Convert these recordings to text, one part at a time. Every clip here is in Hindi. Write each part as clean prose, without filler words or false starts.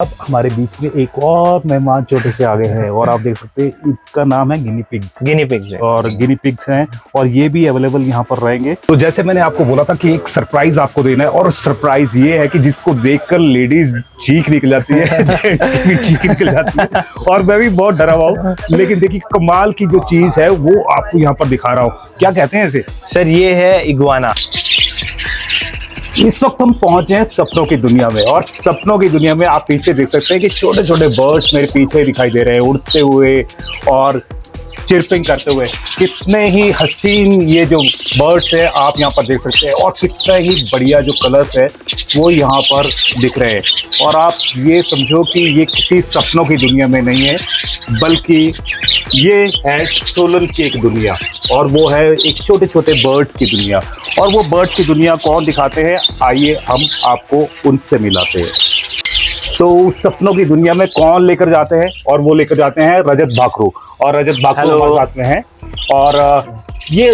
अब हमारे बीच में एक और मेहमान छोटे से आ गए हैं और आप देख सकते हैं इसका नाम है गिनी पिग। गिनी पिग्स है और गिनी पिग्स हैं और ये भी अवेलेबल यहाँ पर रहेंगे। तो जैसे मैंने आपको बोला था कि एक सरप्राइज आपको देना है और सरप्राइज ये है कि जिसको देखकर लेडीज चीख निकल जाती है जेंट्स की चीख निकल जाती है और मैं भी बहुत डरा हुआ हूँ। लेकिन देखिए कमाल की जो चीज है वो आपको यहाँ पर दिखा रहा हूँ। क्या कहते हैं इसे? सर, ये है इग्वाना। इस वक्त हम पहुंचे हैं सपनों की दुनिया में और सपनों की दुनिया में आप पीछे देख सकते हैं कि छोटे छोटे बर्ड्स मेरे पीछे दिखाई दे रहे हैं उड़ते हुए और चिरपिंग करते हुए। कितने ही हसीन ये जो बर्ड्स है आप यहाँ पर देख सकते हैं और कितना ही बढ़िया जो कलर्स है वो यहाँ पर दिख रहे हैं। और आप ये समझो कि ये किसी सपनों की दुनिया में नहीं है बल्कि ये है सोलन की एक दुनिया और वो है एक छोटे छोटे बर्ड्स की दुनिया। और वो बर्ड्स की दुनिया कौन दिखाते हैं, आइए हम आपको उनसे मिलाते हैं। तो सपनों की दुनिया में कौन लेकर जाते हैं, और वो लेकर जाते हैं रजत भाकरू। और रजत भाकरू हमारे साथ में है और ये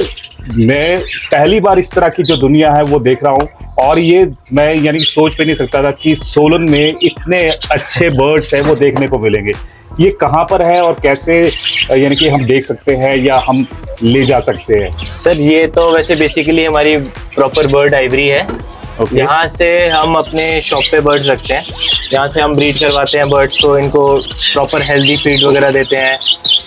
मैं पहली बार इस तरह की जो दुनिया है वो देख रहा हूँ। और ये मैं यानी सोच भी नहीं सकता था कि सोलन में इतने अच्छे बर्ड्स हैं वो देखने को मिलेंगे। ये कहाँ पर है और कैसे यानी कि हम देख सकते हैं या हम ले जा सकते हैं? सर, ये तो वैसे बेसिकली हमारी प्रॉपर बर्ड आइवरी है। Okay. यहाँ से हम अपने शॉप पे बर्ड्स रखते हैं। यहाँ से हम ब्रीड करवाते हैं बर्ड्स को, इनको प्रॉपर हेल्दी फीड वगैरह देते हैं,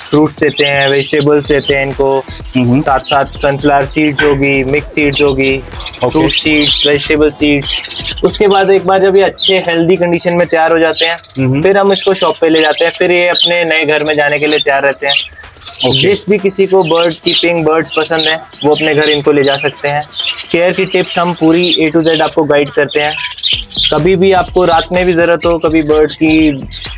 फ्रूट्स देते हैं, वेजिटेबल्स देते हैं इनको। साथ साथ सनफ्लावर सीड्स होगी, मिक्स सीड्स होगी, फ्रूट सीड्स, वेजिटेबल सीड्स। उसके बाद एक बार जब ये अच्छे हेल्दी कंडीशन में तैयार हो जाते हैं फिर हम इसको शॉप पे ले जाते हैं। फिर ये अपने नए घर में जाने के लिए तैयार रहते हैं। जिस भी किसी को बर्ड कीपिंग बर्ड्स पसंद है वो अपने घर इनको ले जा सकते हैं। केयर की टिप्स हम पूरी A to Z आपको गाइड करते हैं। कभी भी आपको रात में भी ज़रूरत हो, कभी बर्ड की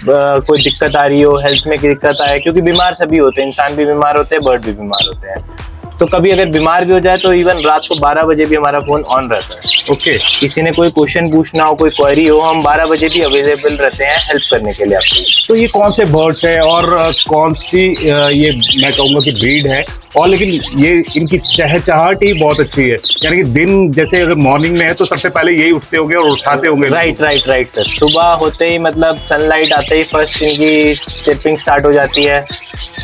कोई दिक्कत आ रही हो, हेल्थ में दिक्कत आए, क्योंकि बीमार सभी होते हैं, इंसान भी बीमार होते हैं, बर्ड भी बीमार होते हैं। तो कभी अगर बीमार भी हो जाए तो इवन रात को 12 बजे भी हमारा फ़ोन ऑन रहता है। ओके। किसी ने कोई क्वेश्चन पूछना हो, कोई क्वेरी हो, हम 12 बजे भी अवेलेबल रहते हैं हेल्प करने के लिए आपको। तो ये कौन से बर्ड्स है और कौन सी ये मैं कहूँगा कि ब्रीड है? और लेकिन ये इनकी चहचहाहट ही बहुत अच्छी है, यानी कि दिन जैसे अगर मॉर्निंग में है तो सबसे पहले यही उठते होंगे और उठाते होंगे। Right sir. सुबह होते ही मतलब सनलाइट आते ही फर्स्ट इनकी चिरपिंग स्टार्ट हो जाती है।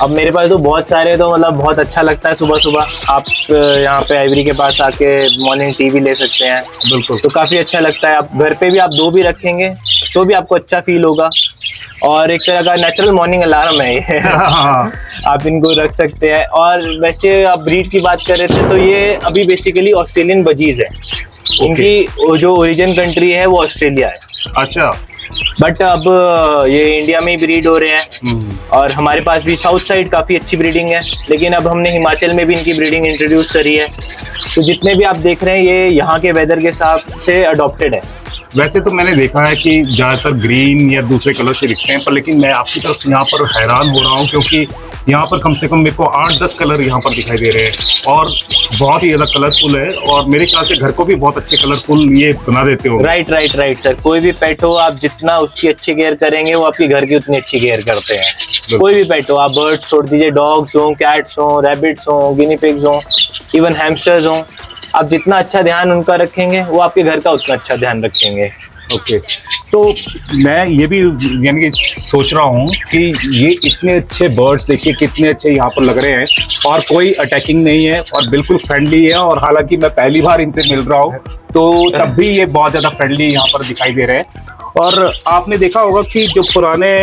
अब मेरे पास तो बहुत सारे, तो मतलब बहुत अच्छा लगता है सुबह सुबह आप यहाँ पे आइवरी के पास आके मॉर्निंग टी भी ले सकते हैं। बिल्कुल। तो काफ़ी अच्छा लगता है। आप घर पे भी आप 2 भी रखेंगे तो भी आपको अच्छा फील होगा और एक तरह का नेचुरल मॉर्निंग अलार्म है ये। आप इनको रख सकते हैं। और वैसे आप ब्रीड की बात कर रहे थे तो ये अभी बेसिकली ऑस्ट्रेलियन बजीज है। इनकी जो ओरिजिन कंट्री है वो ऑस्ट्रेलिया है। अच्छा। बट अब ये इंडिया में ही ब्रीड हो रहे हैं और हमारे पास भी साउथ साइड काफ़ी अच्छी ब्रीडिंग है, लेकिन अब हमने हिमाचल में भी इनकी ब्रीडिंग इंट्रोड्यूस करी है। तो जितने भी आप देख रहे हैं ये यहाँ के वेदर के हिसाब से अडॉप्टेड है। वैसे तो मैंने देखा है कि ज़्यादातर ग्रीन या दूसरे कलर से दिखते हैं, पर लेकिन मैं आपकी तरफ यहाँ पर हैरान हो रहा हूँ क्योंकि यहाँ पर कम से कम मेरे को 8-10 कलर यहाँ पर दिखाई दे रहे हैं और बहुत ही ज़्यादा कलरफुल है। और मेरे ख्याल से घर को भी बहुत अच्छे कलरफुल ये बना देते हो। Right sir. कोई भी पेट हो, आप जितना उसकी अच्छी केयर करेंगे वो आपके घर की उतनी अच्छी केयर करते हैं। कोई भी पेट हो, आप बर्ड्स छोड़ दीजिए, डॉग्स हो, कैट्स हो, रैबिट्स हो, गिनी पिग्स हो, इवन हैमस्टर्स हो, आप जितना अच्छा ध्यान उनका रखेंगे वो आपके घर का उतना अच्छा ध्यान रखेंगे। ओके। तो मैं ये भी यानी कि सोच रहा हूँ कि ये इतने अच्छे बर्ड्स देखिए कितने अच्छे यहाँ पर लग रहे हैं और कोई अटैकिंग नहीं है और बिल्कुल फ्रेंडली है। और हालांकि मैं पहली बार इनसे मिल रहा हूँ तो तब भी ये बहुत ज़्यादा फ्रेंडली यहाँ पर दिखाई दे रहे हैं। और आपने देखा होगा कि जो पुराने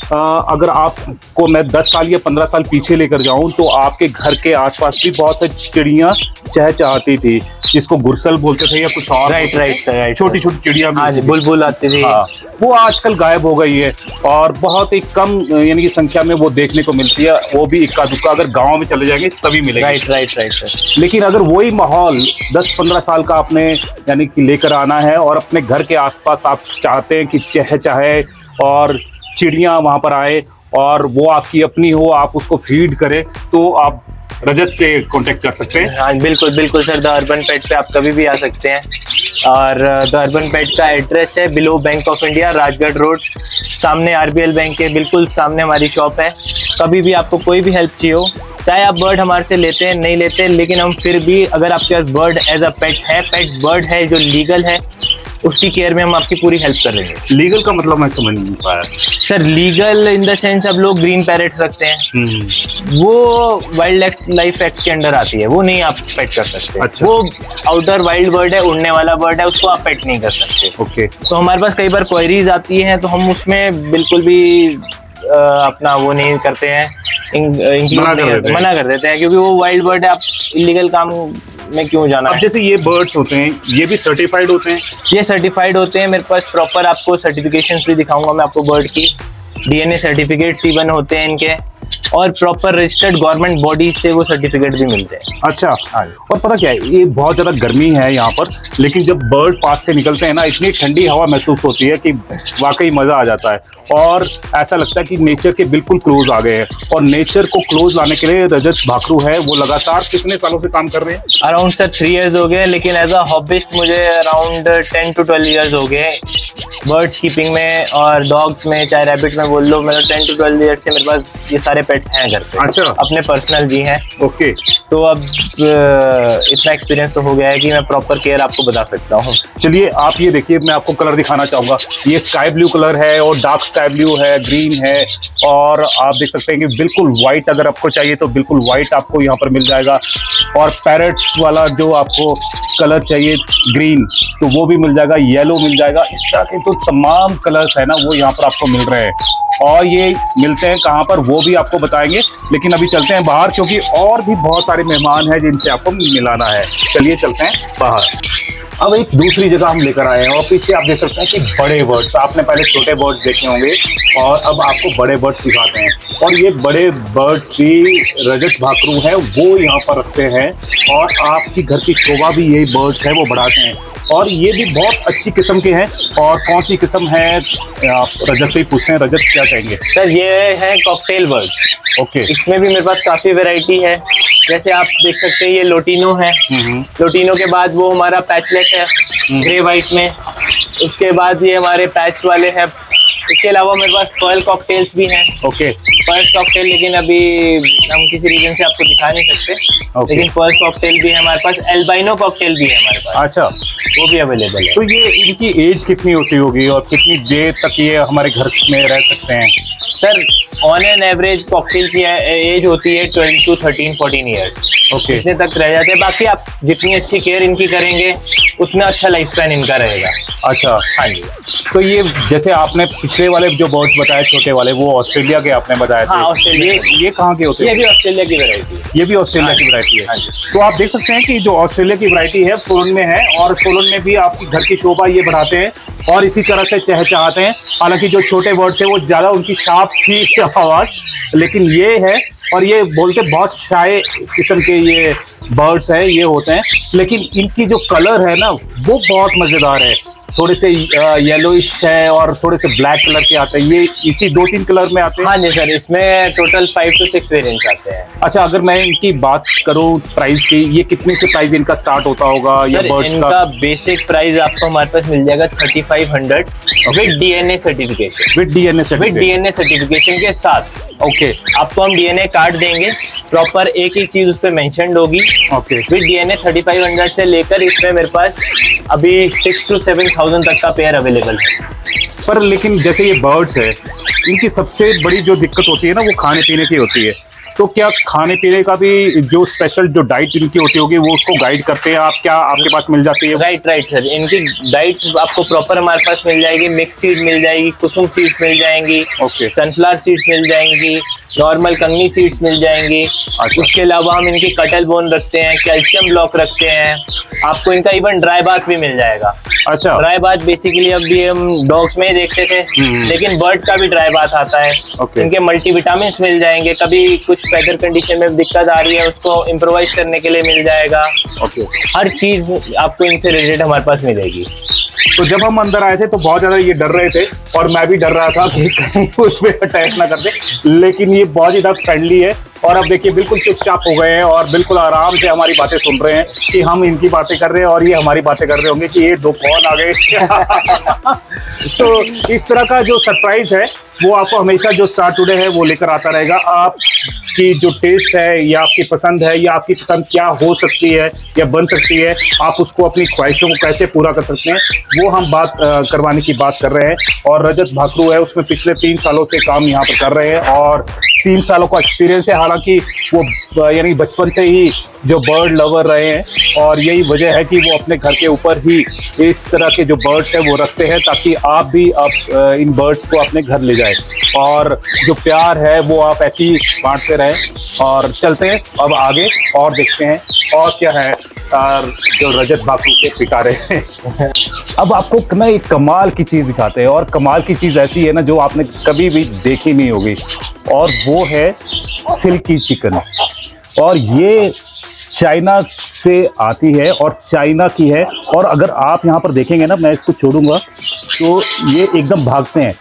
अगर आपको मैं 10 साल या 15 साल पीछे लेकर जाऊं तो आपके घर के आसपास भी बहुत सी चिड़ियाँ चहचहाती थी, जिसको गुरसल बोलते थे या कुछ और। राइट। छोटी छोटी चिड़िया बुलबुल आती थी। हाँ, वो आजकल गायब हो गई है और बहुत ही कम यानी कि संख्या में वो देखने को मिलती है। वो भी इक्का दुक्का अगर गाँव में चले जाएंगे तभी मिलेगी। Right sir. लेकिन अगर वही माहौल 10-15 साल का आपने यानी कि लेकर आना है और अपने घर के आसपास आप चाहते हैं कि चहचहाए और चिड़ियाँ वहाँ पर आए और वो आपकी अपनी हो, आप उसको फीड करें, तो आप रजत से कांटेक्ट कर सकते हैं। हाँ बिल्कुल सर। द अर्बन पेट पे आप कभी भी आ सकते हैं। और द अर्बन पेट का एड्रेस है below bank of India, Rajgarh road, सामने RBL बैंक के बिल्कुल सामने हमारी शॉप है। कभी भी आपको कोई भी हेल्प चाहिए हो, चाहे आप बर्ड हमारे से लेते हैं नहीं लेते, लेकिन हम फिर भी अगर आपके पास बर्ड एज अ पेट है, पेट बर्ड है जो लीगल है, उसकी केयर में हम आपकी पूरी हेल्प करेंगे। लीगल का मतलब मैं समझ नहीं पाया। Sir legal in the sense अब लोग ग्रीन पैरेट्स रखते हैं, वो वाइल्ड लाइफ एक्ट के अंडर आती है, वो नहीं आप पेट कर सकते। अच्छा। वो आउटर वाइल्ड बर्ड है, उड़ने वाला बर्ड है, उसको आप पेट नहीं कर सकते। ओके। तो हमारे पास कई बार क्वेरीज आती हैं तो हम उसमें बिल्कुल भी अपना वो नहीं करते हैं, मना कर देते हैं, क्योंकि वो वाइल्ड बर्ड है, आप इलीगल काम में क्यों जाना अब है। जैसे ये बर्ड्स होते हैं, ये भी सर्टिफाइड होते हैं? ये सर्टिफाइड होते हैं, मेरे पास प्रॉपर आपको सर्टिफिकेशंस भी दिखाऊंगा मैं आपको बर्ड की, डीएनए सर्टिफिकेट्स इवन होते हैं इनके, और प्रॉपर रजिस्टर्ड गवर्नमेंट बॉडी से वो सर्टिफिकेट भी मिलते हैं। अच्छा। हाँ। और पता क्या है, ये बहुत ज्यादा गर्मी है यहाँ पर, लेकिन जब बर्ड पास से निकलते हैं ना, इतनी ठंडी हवा महसूस होती है कि वाकई मजा आ जाता है, और ऐसा लगता है कि नेचर के बिल्कुल क्लोज आ गए हैं। और नेचर को क्लोज लाने के लिए रजत भाकरू है, वो लगातार कितने सालों से काम कर रहे हैं? अराउंड सर 3 years हो गए, लेकिन एज अ हॉबिस्ट मुझे अराउंड 10 to 12 years हो गए बर्ड्स कीपिंग में और डॉग्स में, चाहे रैबिट में बोल लो। मेरा 10 to 12 years से मेरे पास ये सारे पेट्स हैं घर पे। अच्छा। अपने पर्सनल भी हैं। ओके। तो अब इतना एक्सपीरियंस तो हो गया है कि मैं प्रॉपर केयर आपको बता सकता हूँ। चलिए आप ये देखिए, मैं आपको कलर दिखाना चाहूंगा। ये स्काई ब्लू कलर है और डार्क स्काई ब्लू है, ग्रीन है, और आप देख सकते हैं कि बिल्कुल व्हाइट अगर आपको चाहिए तो बिल्कुल व्हाइट आपको यहाँ पर मिल जाएगा। और पैरेट वाला जो आपको कलर चाहिए ग्रीन, तो वो भी मिल जाएगा, येलो मिल जाएगा। इस तरह के तो तमाम कलर्स है ना, वो यहाँ पर आपको मिल रहे हैं। और ये मिलते हैं कहाँ पर वो भी आपको बताएंगे, लेकिन अभी चलते हैं बाहर, क्योंकि और भी बहुत सारे मेहमान हैं जिनसे आपको मिलाना है। चलिए चलते हैं बाहर। अब एक दूसरी जगह हम लेकर आए हैं, और पीछे आप देख सकते हैं कि बड़े बर्ड्स, आपने पहले छोटे बर्ड्स देखे होंगे और अब आपको बड़े बर्ड्स दिखाते हैं। और ये बड़े बर्ड्स भी रजत भाकरू है, वो यहाँ पर रखते हैं, और आपकी घर की शोभा भी यही बर्ड्स है वो बढ़ाते हैं। और ये भी बहुत अच्छी किस्म के हैं। और कौन सी किस्म है आप रजत से ही पूछते हैं। रजत क्या कहेंगे? सर ये है कॉकटेल बर्ड। ओके। इसमें भी मेरे पास काफी वैरायटी है, जैसे आप देख सकते हैं ये लोटिनो है। लोटिनो के बाद वो हमारा पैचलेस है ग्रे वाइट में। उसके बाद ये हमारे पैच वाले हैं। इसके अलावा मेरे पास पर्ल कॉकटेल्स भी हैं। ओके। पर्ल कॉकटेल लेकिन अभी हम किसी रीजन से आपको दिखा नहीं सकते। लेकिन पर्ल कॉकटेल भी है हमारे पास, एल्बाइनो कॉकटेल भी है हमारे पास। अच्छा, वो भी अवेलेबल है। तो ये इनकी एज कितनी होती होगी और कितनी देर तक ये हमारे घर में रह सकते हैं? Sir on an average cocktail की एज होती है 12 to 13-14 ईयर्स। ओके। इतने तक रह जाते हैं। बाकी आप जितनी अच्छी केयर इनकी करेंगे उतना अच्छा लाइफ स्पैन इनका रहेगा। अच्छा। हाँ जी। तो ये जैसे आपने पिछले वाले जो बर्ड्स बताए छोटे वाले, वो ऑस्ट्रेलिया के आपने बताए थे। हाँ, ऑस्ट्रेलिया। ये कहाँ के होते हैं? ये भी ऑस्ट्रेलिया की वैरायटी है। ये भी ऑस्ट्रेलिया की वैरायटी है। हाँ जी। तो आप देख सकते हैं कि जो ऑस्ट्रेलिया की वैरायटी है सोलन में है, और सोलन में भी आपकी घर की शोभा ये बढ़ाते हैं और इसी तरह से चहचहाते हैं। हालांकि जो छोटे बर्ड थे वो ज्यादा उनकी शार्प थी आवाज, लेकिन ये है, और ये बोलते बहुत शाय किस्म के ये बर्ड्स हैं, ये होते हैं। लेकिन इनकी जो कलर है ना वो बहुत मजेदार है, थोड़े से येलोइश है और थोड़े से ब्लैक कलर के आते हैं। ये इसी 2-3 कलर में आते हैं। हाँ जी सर, इसमें टोटल 5 to 6 वेरिएंट्स आते हैं। अच्छा, अगर मैं इनकी बात करूं प्राइस की, ये कितने से प्राइस इनका स्टार्ट होता होगा? ये सर बर्ड्स इनका का बेसिक प्राइस आपको हमारे पास मिल जाएगा 3500 with DNA certification. With DNA certification के साथ ओके। आपको हम डीएनए कार्ड देंगे, प्रॉपर एक एक चीज उस पर मेंशन्ड होगी। ओके। विद डीएनए 3500 से लेकर इसमें मेरे पास अभी 6 to 7,000 तक का पेयर अवेलेबल है। पर लेकिन जैसे ये बर्ड्स है, इनकी सबसे बड़ी जो दिक्कत होती है ना वो खाने पीने की होती है। तो क्या खाने पीने का भी जो स्पेशल जो डाइट इनकी होती होगी वो उसको गाइड करते हैं आप? क्या आपके पास मिल जाती है? राइट सर, इनकी डाइट आपको प्रॉपर हमारे पास मिल जाएगी। मिक्स सीड्स मिल जाएगी, कुसुम सीड्स मिल जाएंगी, ओके। सनफ्लावर सीड्स मिल जाएंगी, नॉर्मल कंगनी सीड्स मिल जाएंगी। उसके अलावा हम इनकी कटल बोन रखते हैं, कैल्शियम ब्लॉक रखते हैं। आपको इनका इवन ड्राई बाथ भी मिल जाएगा। अच्छा। ड्राई बाथ बेसिकली अभी हम डॉग्स में ही देखते थे, लेकिन बर्ड का भी ड्राई बाथ आता है। ओके। इनके मल्टीविटामिन मिल जाएंगे। कभी कुछ वेदर कंडीशन में दिक्कत आ रही है उसको इम्प्रोवाइज करने के लिए मिल जाएगा। ओके। हर चीज आपको इनसे रिलेटेड हमारे पास मिलेगी। तो जब हम अंदर आए थे तो बहुत ज्यादा ये डर रहे थे, और मैं भी डर रहा था कि कहीं कुछ पे अटैक ना कर दे, लेकिन ये बहुत ज्यादा फ्रेंडली है और अब देखिए बिल्कुल चुपचाप हो गए हैं और बिल्कुल आराम से हमारी बातें सुन रहे हैं कि हम इनकी बातें कर रहे हैं और ये हमारी बातें कर रहे होंगे कि ये दो कौन आ गए। तो इस तरह का जो सरप्राइज है वो आपको हमेशा जो स्टार टुडे है वो लेकर आता रहेगा। आपकी जो टेस्ट है या आपकी पसंद है या आपकी पसंद क्या हो सकती है या बन सकती है, आप उसको अपनी ख्वाहिशों को कैसे पूरा कर सकते हैं, वो हम बात करवाने की बात कर रहे हैं। और रजत भाकरू है, उसमें पिछले 3 सालों से काम यहाँ पर कर रहे हैं और 3 सालों का एक्सपीरियंस है। हालांकि वो यानी बचपन से ही जो बर्ड लवर रहे हैं और यही वजह है कि वो अपने घर के ऊपर ही इस तरह के जो बर्ड्स हैं वो रखते हैं, ताकि आप भी इन बर्ड्स को अपने घर ले जाए और जो प्यार है वो आप ऐसे ही बांटते रहें। और चलते हैं अब आगे और देखते हैं और क्या है जो रजत भाकरू के पिटारे हैं। अब आपको ना एक कमाल की चीज़ दिखाते हैं और कमाल की चीज़ ऐसी है ना जो आपने कभी भी देखी नहीं होगी, और वो है सिल्की चिकन। और ये चाइना से आती है और चाइना की है, और अगर आप यहाँ पर देखेंगे ना, मैं इसको छोड़ूंगा तो ये एकदम भागते हैं।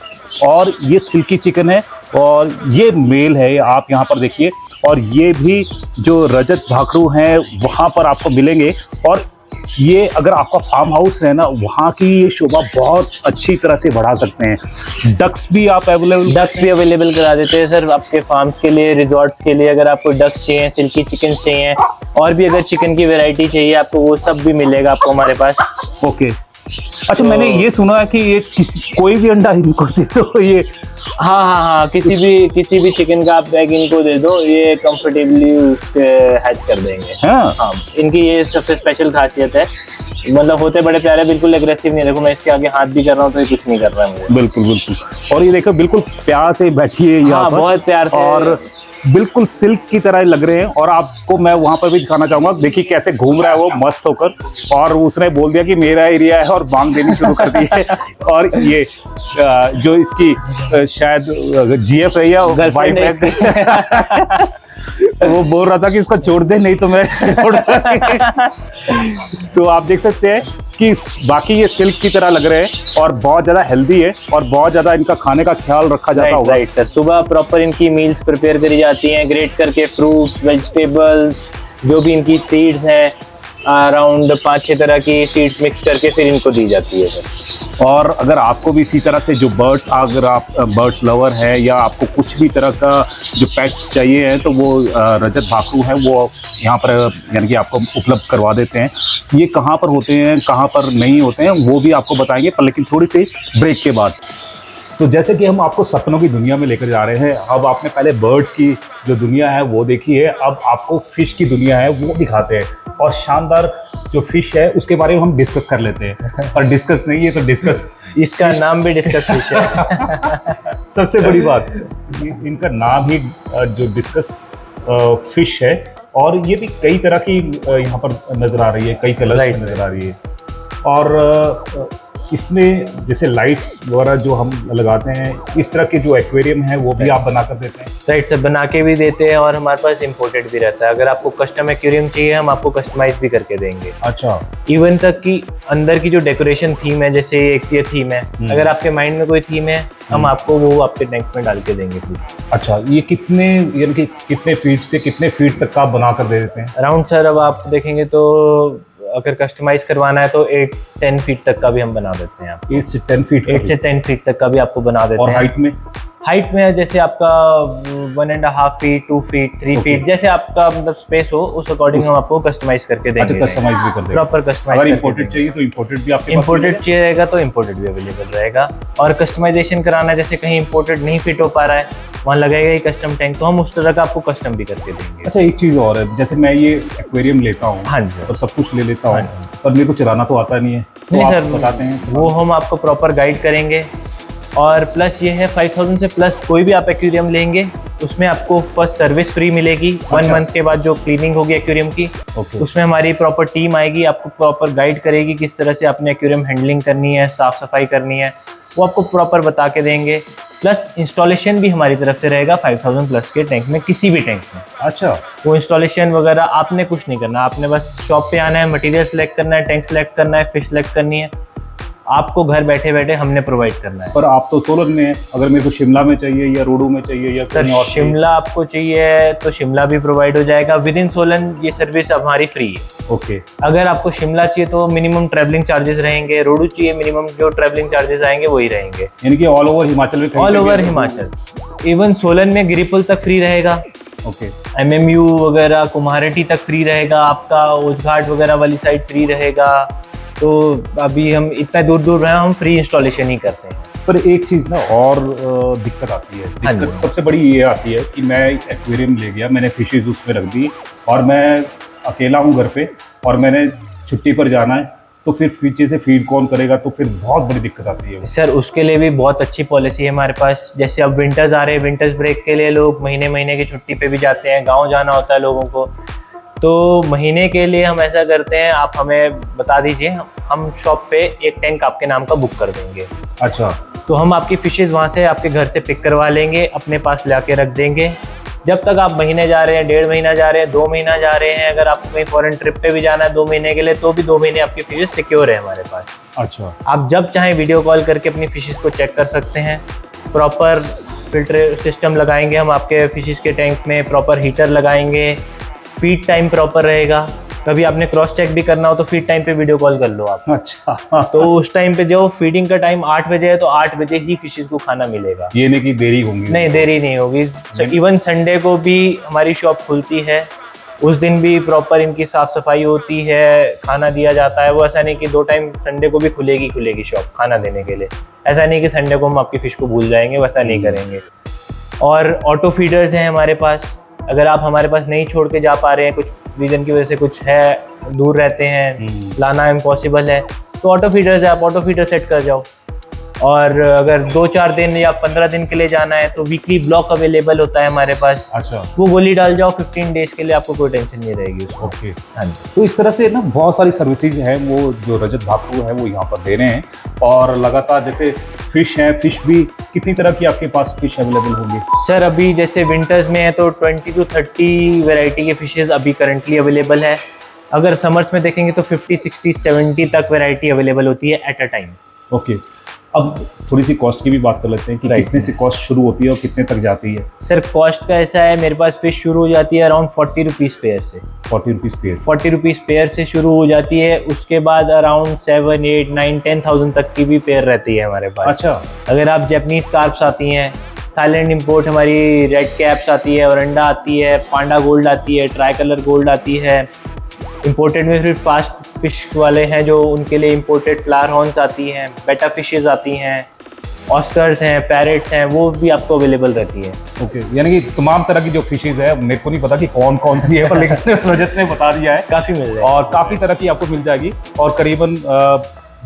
और ये सिल्की चिकन है और ये मेल है, आप यहाँ पर देखिए। और ये भी जो रजत भाकरू हैं वहाँ पर आपको मिलेंगे। और ये अगर आपका फार्म हाउस है ना, वहाँ की ये शोभा बहुत अच्छी तरह से बढ़ा सकते हैं। डक्स भी अवेलेबल करा देते हैं सर, आपके फार्म्स के लिए, रिजॉर्ट्स के लिए। अगर आपको डक्स चाहिए, सिल्की चिकन चाहिए, और भी अगर चिकन की वैरायटी चाहिए आपको, वो सब भी मिलेगा आपको हमारे पास। ओके। अच्छा, मैंने ये सुना है कि ये कोई भी अंडा इनको दे दो ये। हाँ, किसी भी चिकन का आप एग इनको दे दो, ये कंफर्टेबली हैच कर देंगे। हाँ, इनकी ये सबसे स्पेशल खासियत है। मतलब होते बड़े प्यारे, बिल्कुल एग्रेसिव नहीं। देखो मैं इसके आगे हाथ भी कर रहा हूँ तो ये कुछ नहीं कर रहा है मुझे। बिल्कुल। और ये देखो बिल्कुल प्यार से बैठी है यहाँ पर, बहुत प्यार से, और बिल्कुल सिल्क की तरह लग रहे हैं। और आपको मैं वहां पर भी दिखाना चाहूंगा, देखिए कैसे घूम रहा है वो मस्त होकर। और उसने बोल दिया कि मेरा एरिया है और बांग देनी शुरू कर दी है। और ये जो इसकी शायद जीएफ है या वाइफ है, वो बोल रहा था कि इसको छोड़ दे, नहीं तो मैं छोड़ तो आप देख सकते हैं कि बाकी ये सिल्क की तरह लग रहे हैं और बहुत ज्यादा हेल्दी है और बहुत ज्यादा इनका खाने का ख्याल रखा जाता होगा। राइट सर, सुबह प्रॉपर इनकी मील्स प्रिपेयर करी जाती हैं, ग्रेट करके फ्रूट्स, वेजिटेबल्स, जो भी इनकी सीड्स हैं, अराउंड 5-6 तरह की सीड्स मिक्स करके फिर इनको दी जाती है सर। और अगर आपको भी इसी तरह से जो बर्ड्स, अगर आप बर्ड्स लवर है या आपको कुछ भी तरह का जो पेट चाहिए है, तो वो रजत भाकरू है, वो यहाँ पर यानी कि आपको उपलब्ध करवा देते हैं। ये कहाँ पर होते हैं, कहाँ पर नहीं होते हैं, वो भी आपको बताएंगे, पर लेकिन थोड़ी सी ब्रेक के बाद। तो जैसे कि हम आपको सपनों की दुनिया में लेकर जा रहे हैं, अब आपने पहले बर्ड्स की जो दुनिया है वो देखी है, अब आपको फिश की दुनिया है वो दिखाते हैं। और शानदार जो फिश है उसके बारे में हम डिस्कस कर लेते हैं। और डिस्कस नहीं है तो डिस्कस, इसका नाम भी डिस्कस फिश है। सबसे बड़ी बात इनका नाम ही जो डिस्कस फिश है। और ये भी कई तरह की यहाँ पर नजर आ रही है, कई कलर नजर आ रही है। और इसमें जैसे लाइट्स वगैरह जो हम लगाते हैं, इस तरह के जो एक्वेरियम है वो भी आप बना कर देते हैं। राइट सर, बना के भी देते हैं और हमारे पास इंपोर्टेड भी रहता है। अगर आपको कस्टम एक्वेरियम चाहिए, हम आपको कस्टमाइज भी करके देंगे। अच्छा। इवन तक कि अंदर की जो डेकोरेशन थीम है, जैसे एक ये थीम है, अगर आपके माइंड में कोई थीम है, हम आपको वो आपके टैंक में डाल के देंगे। अच्छा, ये कितने यानी कि कितने फीट से कितने फीट तक का आप बना कर दे देते हैं? अराउंड सर, अब आप देखेंगे तो अगर कस्टमाइज करवाना है तो 8-10 फीट तक का भी हम बना देते हैं। 8 से 10 फीट तक का भी आपको बना देते हैं। और हाइट में जैसे आपका 1.5 फीट, 2 फीट, 3 फीट, जैसे आपका मतलब स्पेस हो, उस अकॉर्डिंग हम आपको कस्टमाइज करके देंगे। अच्छा, कस्टमाइज भी कर देंगे, प्रॉपर कस्टमाइज। अगर इंपोर्टेड चाहिए तो इंपोर्टेड भी आपके पास इंपोर्टेड चाहिएगा तो इंपोर्टेड भी अवेलेबल रहेगा। और कस्टमाइजेशन कराना है, जैसे कहीं इंपोर्टेड नहीं फिट हो पा रहा है, वहाँ लगेगा ही कस्टम टैंक, तो हम उस तरह का आपको कस्टम भी करके देंगे। अच्छा, एक चीज़ और है, जैसे मैं ये एक्वेरियम लेता हूँ, हाँ जी, और सब कुछ ले लेता हूँ, पर मेरे को चलाना तो आता नहीं है, तो नहीं आप सर, बताते हैं? वो हम आपको प्रॉपर गाइड करेंगे। और प्लस ये है 5000 से प्लस कोई भी आप एक्वेरियम लेंगे, उसमें आपको फर्स्ट सर्विस फ्री मिलेगी। 1 मंथ के बाद जो क्लीनिंग होगी एक्वेरियम की, उसमें हमारी प्रॉपर टीम आएगी, आपको प्रॉपर गाइड करेगी किस तरह से आपने एक्वेरियम हैंडलिंग करनी है, साफ सफाई करनी है, वो आपको प्रॉपर बता के देंगे। प्लस इंस्टॉलेशन भी हमारी तरफ से रहेगा 5000 प्लस के टैंक में, किसी भी टैंक में। अच्छा, वो इंस्टॉलेशन वगैरह आपने कुछ नहीं करना, आपने बस शॉप पे आना है, मटेरियल सेलेक्ट करना है, टैंक सेलेक्ट करना है, फिश सेलेक्ट करनी है, आपको घर बैठे बैठे हमने प्रोवाइड करना है। पर आप तो सोलन में हैं, अगर मेरे को शिमला में चाहिए या रोडू में चाहिए या सर कहीं और शिमला आपको चाहिए तो शिमला भी प्रोवाइड हो जाएगा, विद इन सोलन ये सर्विस हमारी फ्री है। ओके। अगर आपको शिमला चाहिए तो मिनिमम ट्रैवलिंग चार्जेस रहेंगे, रोडू चाहिए मिनिमम जो ट्रैवलिंग चार्जेस आएंगे वही रहेंगे। यानी कि ऑल ओवर हिमाचल में कहीं ऑल पे भी ओवर अगर- हिमाचल, इवन सोलन में गिरिपुल तक फ्री रहेगा, ओके। MMU वगैरह कुम्हारटी तक फ्री रहेगा आपका, ओझघाट वगैरह वाली साइड फ्री रहेगा। तो अभी हम इतना दूर दूर रहे हम फ्री इंस्टॉलेशन ही करते हैं। पर एक चीज़ ना और दिक्कत आती है, हाँ जी। दिक्कत सबसे बड़ी ये आती है कि मैं एक्वेरियम ले गया, मैंने फिशेज उसमें रख दी और मैं अकेला हूँ घर पे और मैंने छुट्टी पर जाना है, तो फिर पीछे से फीड कौन करेगा, तो फिर बहुत बड़ी दिक्कत आती है। सर उसके लिए भी बहुत अच्छी पॉलिसी है हमारे पास। जैसे अब विंटर्स आ रहे हैं, विंटर्स ब्रेक के लिए लोग महीने महीने की छुट्टी पे भी जाते हैं, गांव जाना होता है लोगों को, तो महीने के लिए हम ऐसा करते हैं, आप हमें बता दीजिए, हम शॉप पे एक टैंक आपके नाम का बुक कर देंगे। अच्छा। तो हम आपकी फिशेज़ वहाँ से आपके घर से पिक करवा लेंगे, अपने पास ला के रख देंगे। जब तक आप महीने जा रहे हैं, 1.5 महीना जा रहे हैं, 2 महीना जा रहे हैं, अगर आपको कहीं फॉरेन ट्रिप पे भी जाना है 2 महीने के लिए, तो भी 2 महीने आपकी फिशेज सिक्योर है हमारे पास। अच्छा। आप जब चाहें वीडियो कॉल करके अपनी फिशेज को चेक कर सकते हैं। प्रॉपर फिल्टर सिस्टम लगाएंगे हम आपके फिशेज के टैंक में, प्रॉपर हीटर लगाएंगे, फीड टाइम प्रॉपर रहेगा। कभी आपने क्रॉस चेक भी करना हो तो फीड टाइम पे वीडियो कॉल कर लो आप। अच्छा। तो उस टाइम पे जो फीडिंग का टाइम 8 बजे है तो 8 बजे ही फिशेज को खाना मिलेगा। ये नहीं कि देरी होंगी। नहीं, देरी नहीं होगी। इवन संडे को भी हमारी शॉप खुलती है, उस दिन भी प्रॉपर इनकी साफ सफाई होती है, खाना दिया जाता है। वो ऐसा नहीं कि 2 टाइम संडे को भी खुलेगी शॉप खाना देने के लिए। ऐसा नहीं कि संडे को हम आपकी फिश को भूल जाएंगे, वैसा नहीं करेंगे। और ऑटो फीडर्स हैं हमारे पास, अगर आप हमारे पास नहीं छोड़ के जा पा रहे हैं, कुछ रीजन की वजह से कुछ है, दूर रहते हैं, लाना इम्पॉसिबल है, तो ऑटो फीडर्स है, आप ऑटो फीडर सेट कर जाओ। और अगर 2-4 दिन या 15 दिन के लिए जाना है तो वीकली ब्लॉक अवेलेबल होता है हमारे पास। अच्छा। वो गोली डाल जाओ, 15 डेज के लिए आपको कोई टेंशन नहीं रहेगी उसको। ओके। हाँ जी। तो इस तरह से ना बहुत सारी सर्विसेज हैं वो जो रजत भाकू है वो यहाँ पर दे रहे हैं, और लगातार जैसे फिश है, फिश भी कितनी तरह की आपके पास फिश अवेलेबल होंगी? सर अभी जैसे विंटर्स में है तो 20 to 30 वैरायटी के फिशेज अभी करंटली अवेलेबल है। अगर समर्स में देखेंगे तो 50, 60, 70 तक वैरायटी अवेलेबल होती है एट अ टाइम। ओके। अब थोड़ी सी कॉस्ट की भी बात कर लेते हैं कि कितने से कॉस्ट शुरू होती है और कितने तक जाती है? सर कॉस्ट का ऐसा है, मेरे पास फिश शुरू हो जाती है अराउंड 40 रुपीज़ पेयर से। 40 रुपीज़ पेयर? 40 रुपीज़ पेयर से शुरू हो जाती है, उसके बाद अराउंड 7, 8, 9, 10,000 तक की भी पेयर रहती है हमारे पास। अच्छा। अगर आप जैपनीज कार्प्स आती हैं, थाईलैंड इंपोर्ट हमारी रेड कैप्स आती है, ओरंडा आती है, पांडा गोल्ड आती है, ट्राई कलर गोल्ड आती है। इंपोर्टेड में फिर फास्ट फिश वाले हैं जो उनके लिए इंपोर्टेड फ्लावर हॉर्न्स आती हैं, बेटा फिशेज आती हैं, ऑस्कर्स हैं, पैरेट्स हैं, वो भी आपको अवेलेबल रहती है। ओके। यानी कि तमाम तरह की जो फिशेज है, मेरे को नहीं पता कि कौन कौन सी है, पर लेकिन रजत ने बता दिया है काफ़ी मिल जाएगी और काफ़ी तरह की आपको मिल जाएगी। और करीबन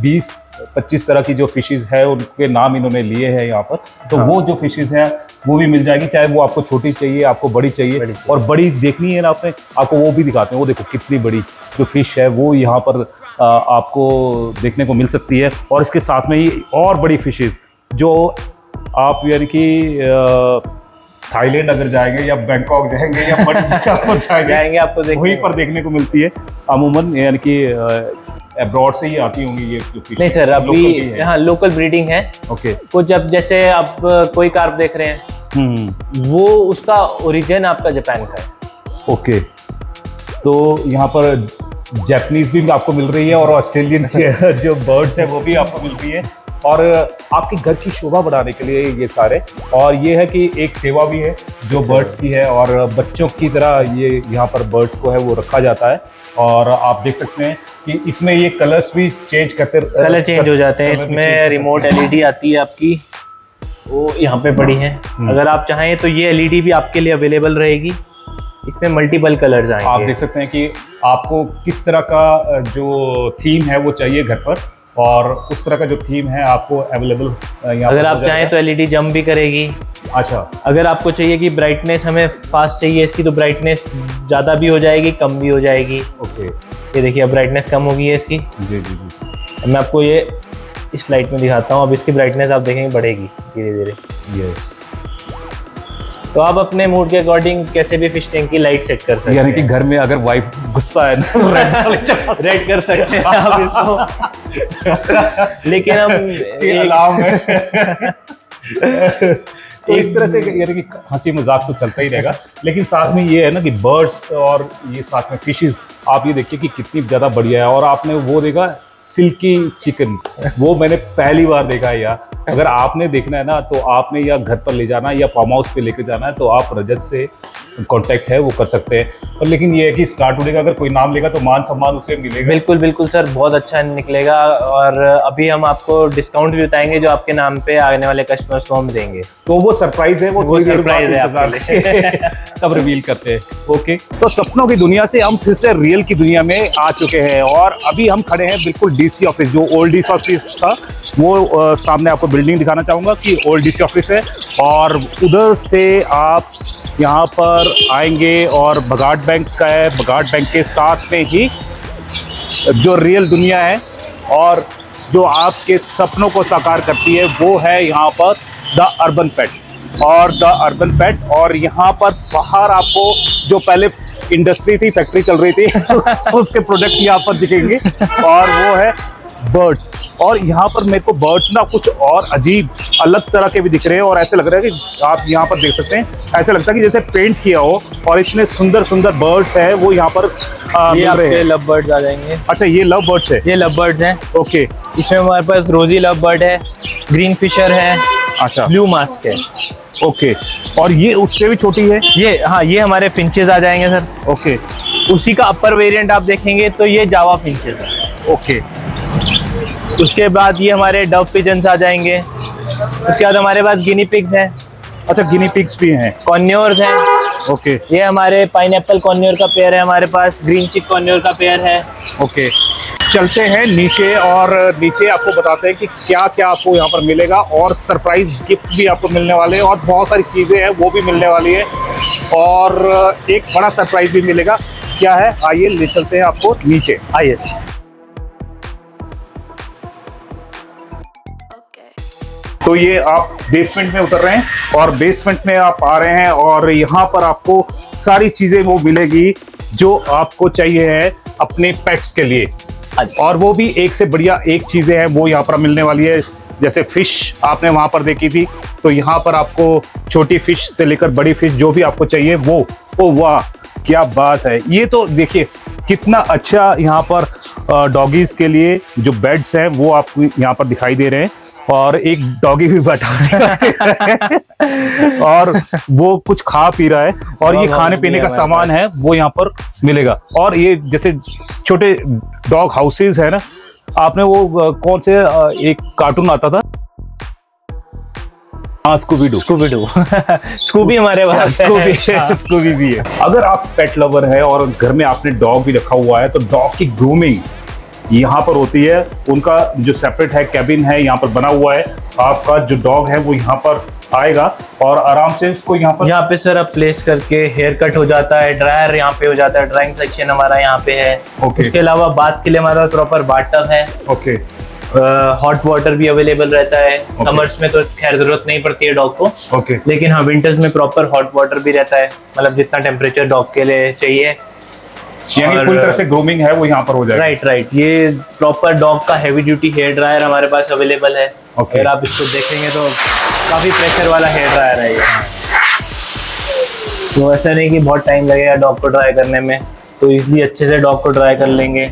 20-25 तरह की जो फिशेज है उनके नाम इन्होंने लिए हैं यहाँ पर। तो हाँ। वो जो फिशेज है वो भी मिल जाएगी, चाहे वो आपको छोटी चाहिए, आपको बड़ी चाहिए। और बड़ी देखनी है ना आपने, आपको वो भी दिखाते हैं। वो देखो कितनी बड़ी जो फिश है वो यहाँ पर आपको देखने को मिल सकती है। और इसके साथ में ही और बड़ी फिशेज जो आप यानी कि थाईलैंड अगर जाएंगे या बैंकॉक जाएंगे या बड़ी जगह पर जाएंगे आपको वहीं पर देखने को मिलती है अमूमन, यानी कि अब्रॉड से ही आती होंगी ये जो फिश। नहीं सर, अभी हाँ लोकल ब्रीडिंग है। ओके। कुछ अब जैसे आप कोई कार्प देख रहे हैं, वो उसका ओरिजिन आपका जापान का है। ओके। तो यहाँ पर जापानीज भी आपको मिल रही है और ऑस्ट्रेलियन जो बर्ड्स है वो भी आपको मिल रही है, और आपके घर की शोभा बढ़ाने के लिए ये सारे। और ये है कि एक सेवा भी है जो बर्ड्स की है, और बच्चों की तरह ये यहाँ पर बर्ड्स को है वो रखा जाता है। और आप देख सकते हैं कि इसमें ये कलर्स भी चेंज करते, कलर चेंज हो जाते हैं। इसमें रिमोट LED आती है आपकी, वो यहाँ पे पड़ी है। अगर आप चाहें तो ये LED भी आपके लिए अवेलेबल रहेगी, इसमें मल्टीपल कलर्स आएंगे। आप देख सकते हैं कि आपको किस तरह का जो थीम है वो चाहिए घर पर, और उस तरह का जो थीम है आपको अवेलेबल यहाँ अगर आप चाहें तो LED जंप भी करेगी। अच्छा। अगर आपको चाहिए कि ब्राइटनेस हमें फास्ट चाहिए इसकी, तो ब्राइटनेस ज़्यादा भी हो जाएगी, कम भी हो जाएगी। ओके। ये देखिए अब ब्राइटनेस कम होगी है इसकी। जी जी जी। अब मैं आपको ये इस लाइट में दिखाता हूँ। अब इसकी ब्राइटनेस आप देखेंगे बढ़ेगी धीरे धीरे। यस। तो आप अपने मूड के अकॉर्डिंग कैसे भी फिश टैंक की लाइट सेट कर सकते हैं। यानी कि घर में अगर वाइफ गुस्सा है ना रेड कर सकते हैं आप इसको। लेकिन हम अलार्म है। तो इस तरह से यानी कि हंसी मजाक तो चलता ही रहेगा, लेकिन साथ में ये है ना कि बर्ड्स और ये साथ में फिशेस, आप ये देखिए कि कितनी ज़्यादा बढ़िया है। और आपने वो देखा सिल्की चिकन, वो मैंने पहली बार देखा है यार। अगर आपने देखना है ना तो आपने या घर पर ले जाना या फार्म हाउस पे लेकर जाना है तो आप रजत से कांटेक्ट है वो कर सकते हैं। पर लेकिन ये है कि स्टार्ट होने का अगर कोई नाम लेगा तो मान सम्मान उसे मिलेगा। बिल्कुल बिल्कुल सर, बहुत अच्छा निकलेगा। और अभी हम आपको डिस्काउंट भी बताएंगे जो आपके नाम पे आने वाले कस्टमर्स को हम देंगे। तो वो सरप्राइज है, वो सरप्राइज है आपके लिए। तब रिवील करते हैं। ओके, तो सपनों की दुनिया से हम फिर से रियल की दुनिया में आ चुके हैं और अभी हम खड़े हैं बिल्कुल डीसी ऑफिस, जो ओल्ड डीसी ऑफिस था वो सामने आपको बिल्डिंग दिखाना चाहूंगा कि ओल्ड डीसी ऑफिस है। और उधर से आप यहाँ पर आएंगे और बगाट बैंक का है, बगाट बैंक के साथ में ही जो रियल दुनिया है और जो आपके सपनों को साकार करती है वो है यहाँ पर द अर्बन पेट। और द अर्बन पेट, और यहाँ पर बाहर आपको जो पहले इंडस्ट्री थी, फैक्ट्री चल रही थी उसके प्रोडक्ट यहाँ पर दिखेंगे और वो है बर्ड्स। और यहाँ पर मेरे को बर्ड्स ना कुछ और अजीब अलग तरह के भी दिख रहे हैं और ऐसे लग रहा है कि आप यहाँ पर देख सकते हैं, ऐसे लगता है कि जैसे पेंट किया हो और इतने सुंदर सुंदर बर्ड्स हैं वो यहाँ पर ये आपके लव बर्ड्स आ जाएंगे। अच्छा, ये लव बर्ड्स है, ये लव बर्ड्स हैं। ओके, इसमें हमारे पास रोजी लव बर्ड है, ग्रीन फिशर है, अच्छा, ब्लू मास्क है। ओके, और ये उससे भी छोटी है? ये हाँ, ये हमारे फिंचेस आ जाएंगे सर। ओके, उसी का अपर वेरिएंट आप देखेंगे तो ये जावा फिंचेस है। ओके, उसके बाद ये हमारे डव पिजन्स आ जाएंगे। उसके बाद हमारे पास गिनी पिग्स हैं। अच्छा, गिनी पिग्स भी हैं, कॉन्योर्स हैं। ओके, ये हमारे पाइनएप्पल कॉन्योर का पेयर है, हमारे पास ग्रीन चिक कॉन्योर का पेयर है। ओके, चलते हैं नीचे और नीचे आपको बताते हैं कि क्या क्या आपको यहाँ पर मिलेगा और सरप्राइज गिफ्ट भी आपको मिलने वाले हैं और बहुत सारी चीज़ें हैं वो भी मिलने वाली है और एक बड़ा सरप्राइज भी मिलेगा। क्या है, आइए ले चलते हैं आपको नीचे, आइए। तो ये आप बेसमेंट में उतर रहे हैं और बेसमेंट में आप आ रहे हैं और यहाँ पर आपको सारी चीज़ें वो मिलेगी जो आपको चाहिए है अपने पेट्स के लिए। और वो भी एक से बढ़िया एक चीज़ें हैं वो यहाँ पर मिलने वाली है। जैसे फिश आपने वहाँ पर देखी थी, तो यहाँ पर आपको छोटी फिश से लेकर बड़ी फिश जो भी आपको चाहिए वो, ओ वाह क्या बात है। ये तो देखिए कितना अच्छा यहाँ पर डॉगीज के लिए जो बेड्स हैं वो आपको यहाँ पर दिखाई दे रहे हैं और एक डॉगी भी बैठा है और वो कुछ खा पी रहा है और ये खाने पीने का सामान है वो यहाँ पर मिलेगा। और ये जैसे छोटे डॉग हाउसेज है ना, आपने वो कौन से एक कार्टून आता था, हाँ स्कूबी डू स्कूबी हमारे पास स्कूबी भी है। अगर आप पेट लवर है और घर में आपने डॉग भी रखा हुआ है तो डॉग की ग्रूमिंग यहाँ पर होती है। उनका जो सेपरेट है कैबिन है यहाँ पर बना हुआ है। आपका जो डॉग है वो यहाँ पर आएगा और आराम से उसको यहाँ पे सर आप प्लेस करके हेयर कट हो जाता है, ड्रायर यहाँ पे हो जाता है, ड्राइंग सेक्शन हमारा यहाँ पे है। उसके अलावा बाथ के लिए हमारा प्रॉपर बाथ टब है। ओके, हॉट वाटर भी अवेलेबल रहता है। समर्स में तो खैर जरूरत नहीं पड़ती है डॉग को, ओके, लेकिन हाँ विंटर्स में प्रॉपर हॉट वाटर भी रहता है, मतलब जितना टेम्परेचर डॉग के लिए चाहिए। यानी पूरी तरह से ग्रूमिंग है वो यहाँ पर हो जाएगा। राइट, ये प्रॉपर डॉग का हैवी ड्यूटी हेयर ड्रायर हमारे पास अवेलेबल है। अगर आप इसको देखेंगे तो काफी प्रेशर वाला हेयर ड्रायर है ये। तो ऐसा नहीं कि बहुत टाइम लगेगा डॉग को ड्राई करने में, तो इजीली अच्छे से डॉग को ड्राई कर लेंगे।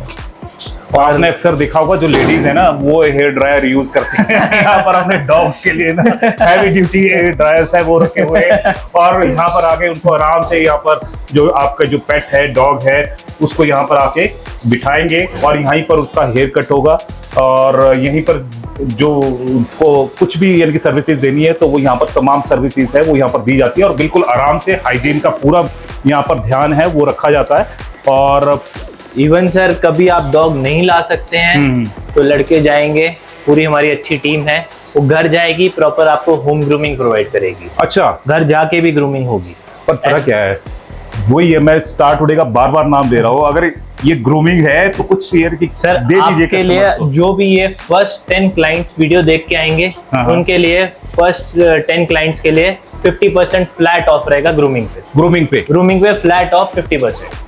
और आपने अक्सर देखा होगा जो लेडीज है ना वो हेयर ड्रायर यूज करते हैं यहाँ पर अपने डॉग्स के लिए ना हैवी ड्यूटी हेयर ड्रायर्स है वो रखे हुए हैं और यहाँ पर आके उनको आराम से यहाँ पर जो आपका जो पेट है डॉग है उसको यहाँ पर आके बिठाएंगे और यहीं पर उसका हेयर कट होगा और यहीं पर जो उनको कुछ भी यानी कि सर्विसेज देनी है तो वो यहाँ पर तमाम सर्विसेज है वो यहाँ पर दी जाती है और बिल्कुल आराम से हाइजीन का पूरा यहाँ पर ध्यान है वो रखा जाता है। और इवन सर कभी आप डॉग नहीं ला सकते हैं तो लड़के जाएंगे, पूरी हमारी अच्छी टीम है, वो घर जाएगी, प्रॉपर आपको होम ग्रूमिंग प्रोवाइड करेगी। अच्छा, घर जाके भी ग्रूमिंग होगी। पर तरह क्या है वही है, मैं स्टार्ट होने का बार बार नाम दे रहा हूँ। अगर ये ग्रूमिंग है तो कुछ शेयर की सर दे दीजिए के लिए। जो भी ये फर्स्ट 10 क्लाइंट्स वीडियो देख के आएंगे उनके लिए फर्स्ट 10 क्लाइंट्स के लिए 50% फ्लैट ऑफ रहेगा ग्रूमिंग पे। ग्रूमिंग पे फ्लैट ऑफ 50%।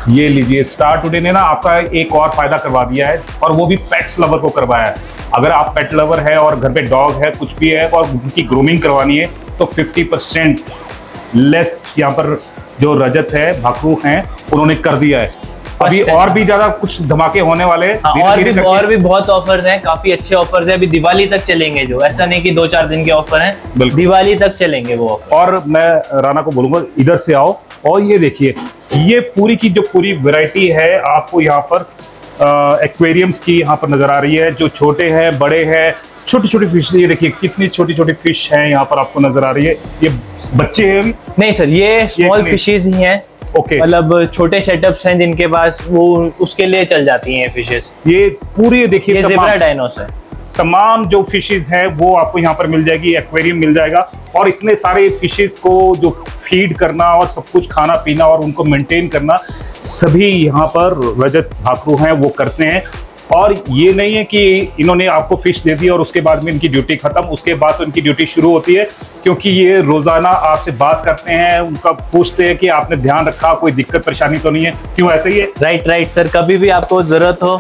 ये लीजिए, स्टार टुडे ने ना आपका एक और फायदा करवा दिया है, और वो भी पेट्स लवर को करवाया है। अगर आप पेट लवर है और घर पे डॉग है, कुछ भी है, और उनकी ग्रूमिंग करवानी है तो 50% लेस यहाँ पर जो रजत है, भाकरू हैं, उन्होंने कर दिया है। अभी और भी ज्यादा कुछ धमाके होने वाले हैं। और भी बहुत ऑफर्स हैं, काफी अच्छे ऑफर्स हैं। अभी दिवाली तक चलेंगे, जो ऐसा नहीं कि 2-4 दिन के ऑफर हैं, दिवाली तक चलेंगे वो ऑफर। और मैं राना को बोलूंगा इधर से आओ, और ये देखिए, ये पूरी की जो पूरी वैरायटी है आपको यहाँ पर एक्वेरियम्स की यहाँ पर नजर आ रही है, जो छोटे हैं, बड़े हैं, छोटी छोटी फिश। ये देखिए कितनी छोटी छोटी फिश हैं यहाँ पर आपको नजर आ रही है। ये बच्चे हैं? नहीं सर, ये स्मॉल फिशेज ही हैं। ओके, मतलब छोटे सेटअप्स हैं जिनके पास, वो उसके लिए चल जाती हैं फिशेस। ये पूरी देखिए, ये ज़ेब्रा डायनोस है। तमाम जो फिशेस हैं वो आपको यहाँ पर मिल जाएगी, एक्वेरियम मिल जाएगा। और इतने सारे फिशेस को जो फीड करना और सब कुछ खाना पीना और उनको मेंटेन करना, सभी यहाँ पर रजत भाकरू हैं वो करते हैं। और ये नहीं है कि इन्होंने आपको फिश दे दी और उसके बाद में इनकी ड्यूटी खत्म, उसके बाद तो इनकी ड्यूटी शुरू होती है, क्योंकि ये रोजाना आपसे बात करते हैं, उनका पूछते हैं कि आपने ध्यान रखा, कोई दिक्कत परेशानी तो नहीं है, क्यों ऐसे ही है? राइट सर, कभी भी आपको जरूरत हो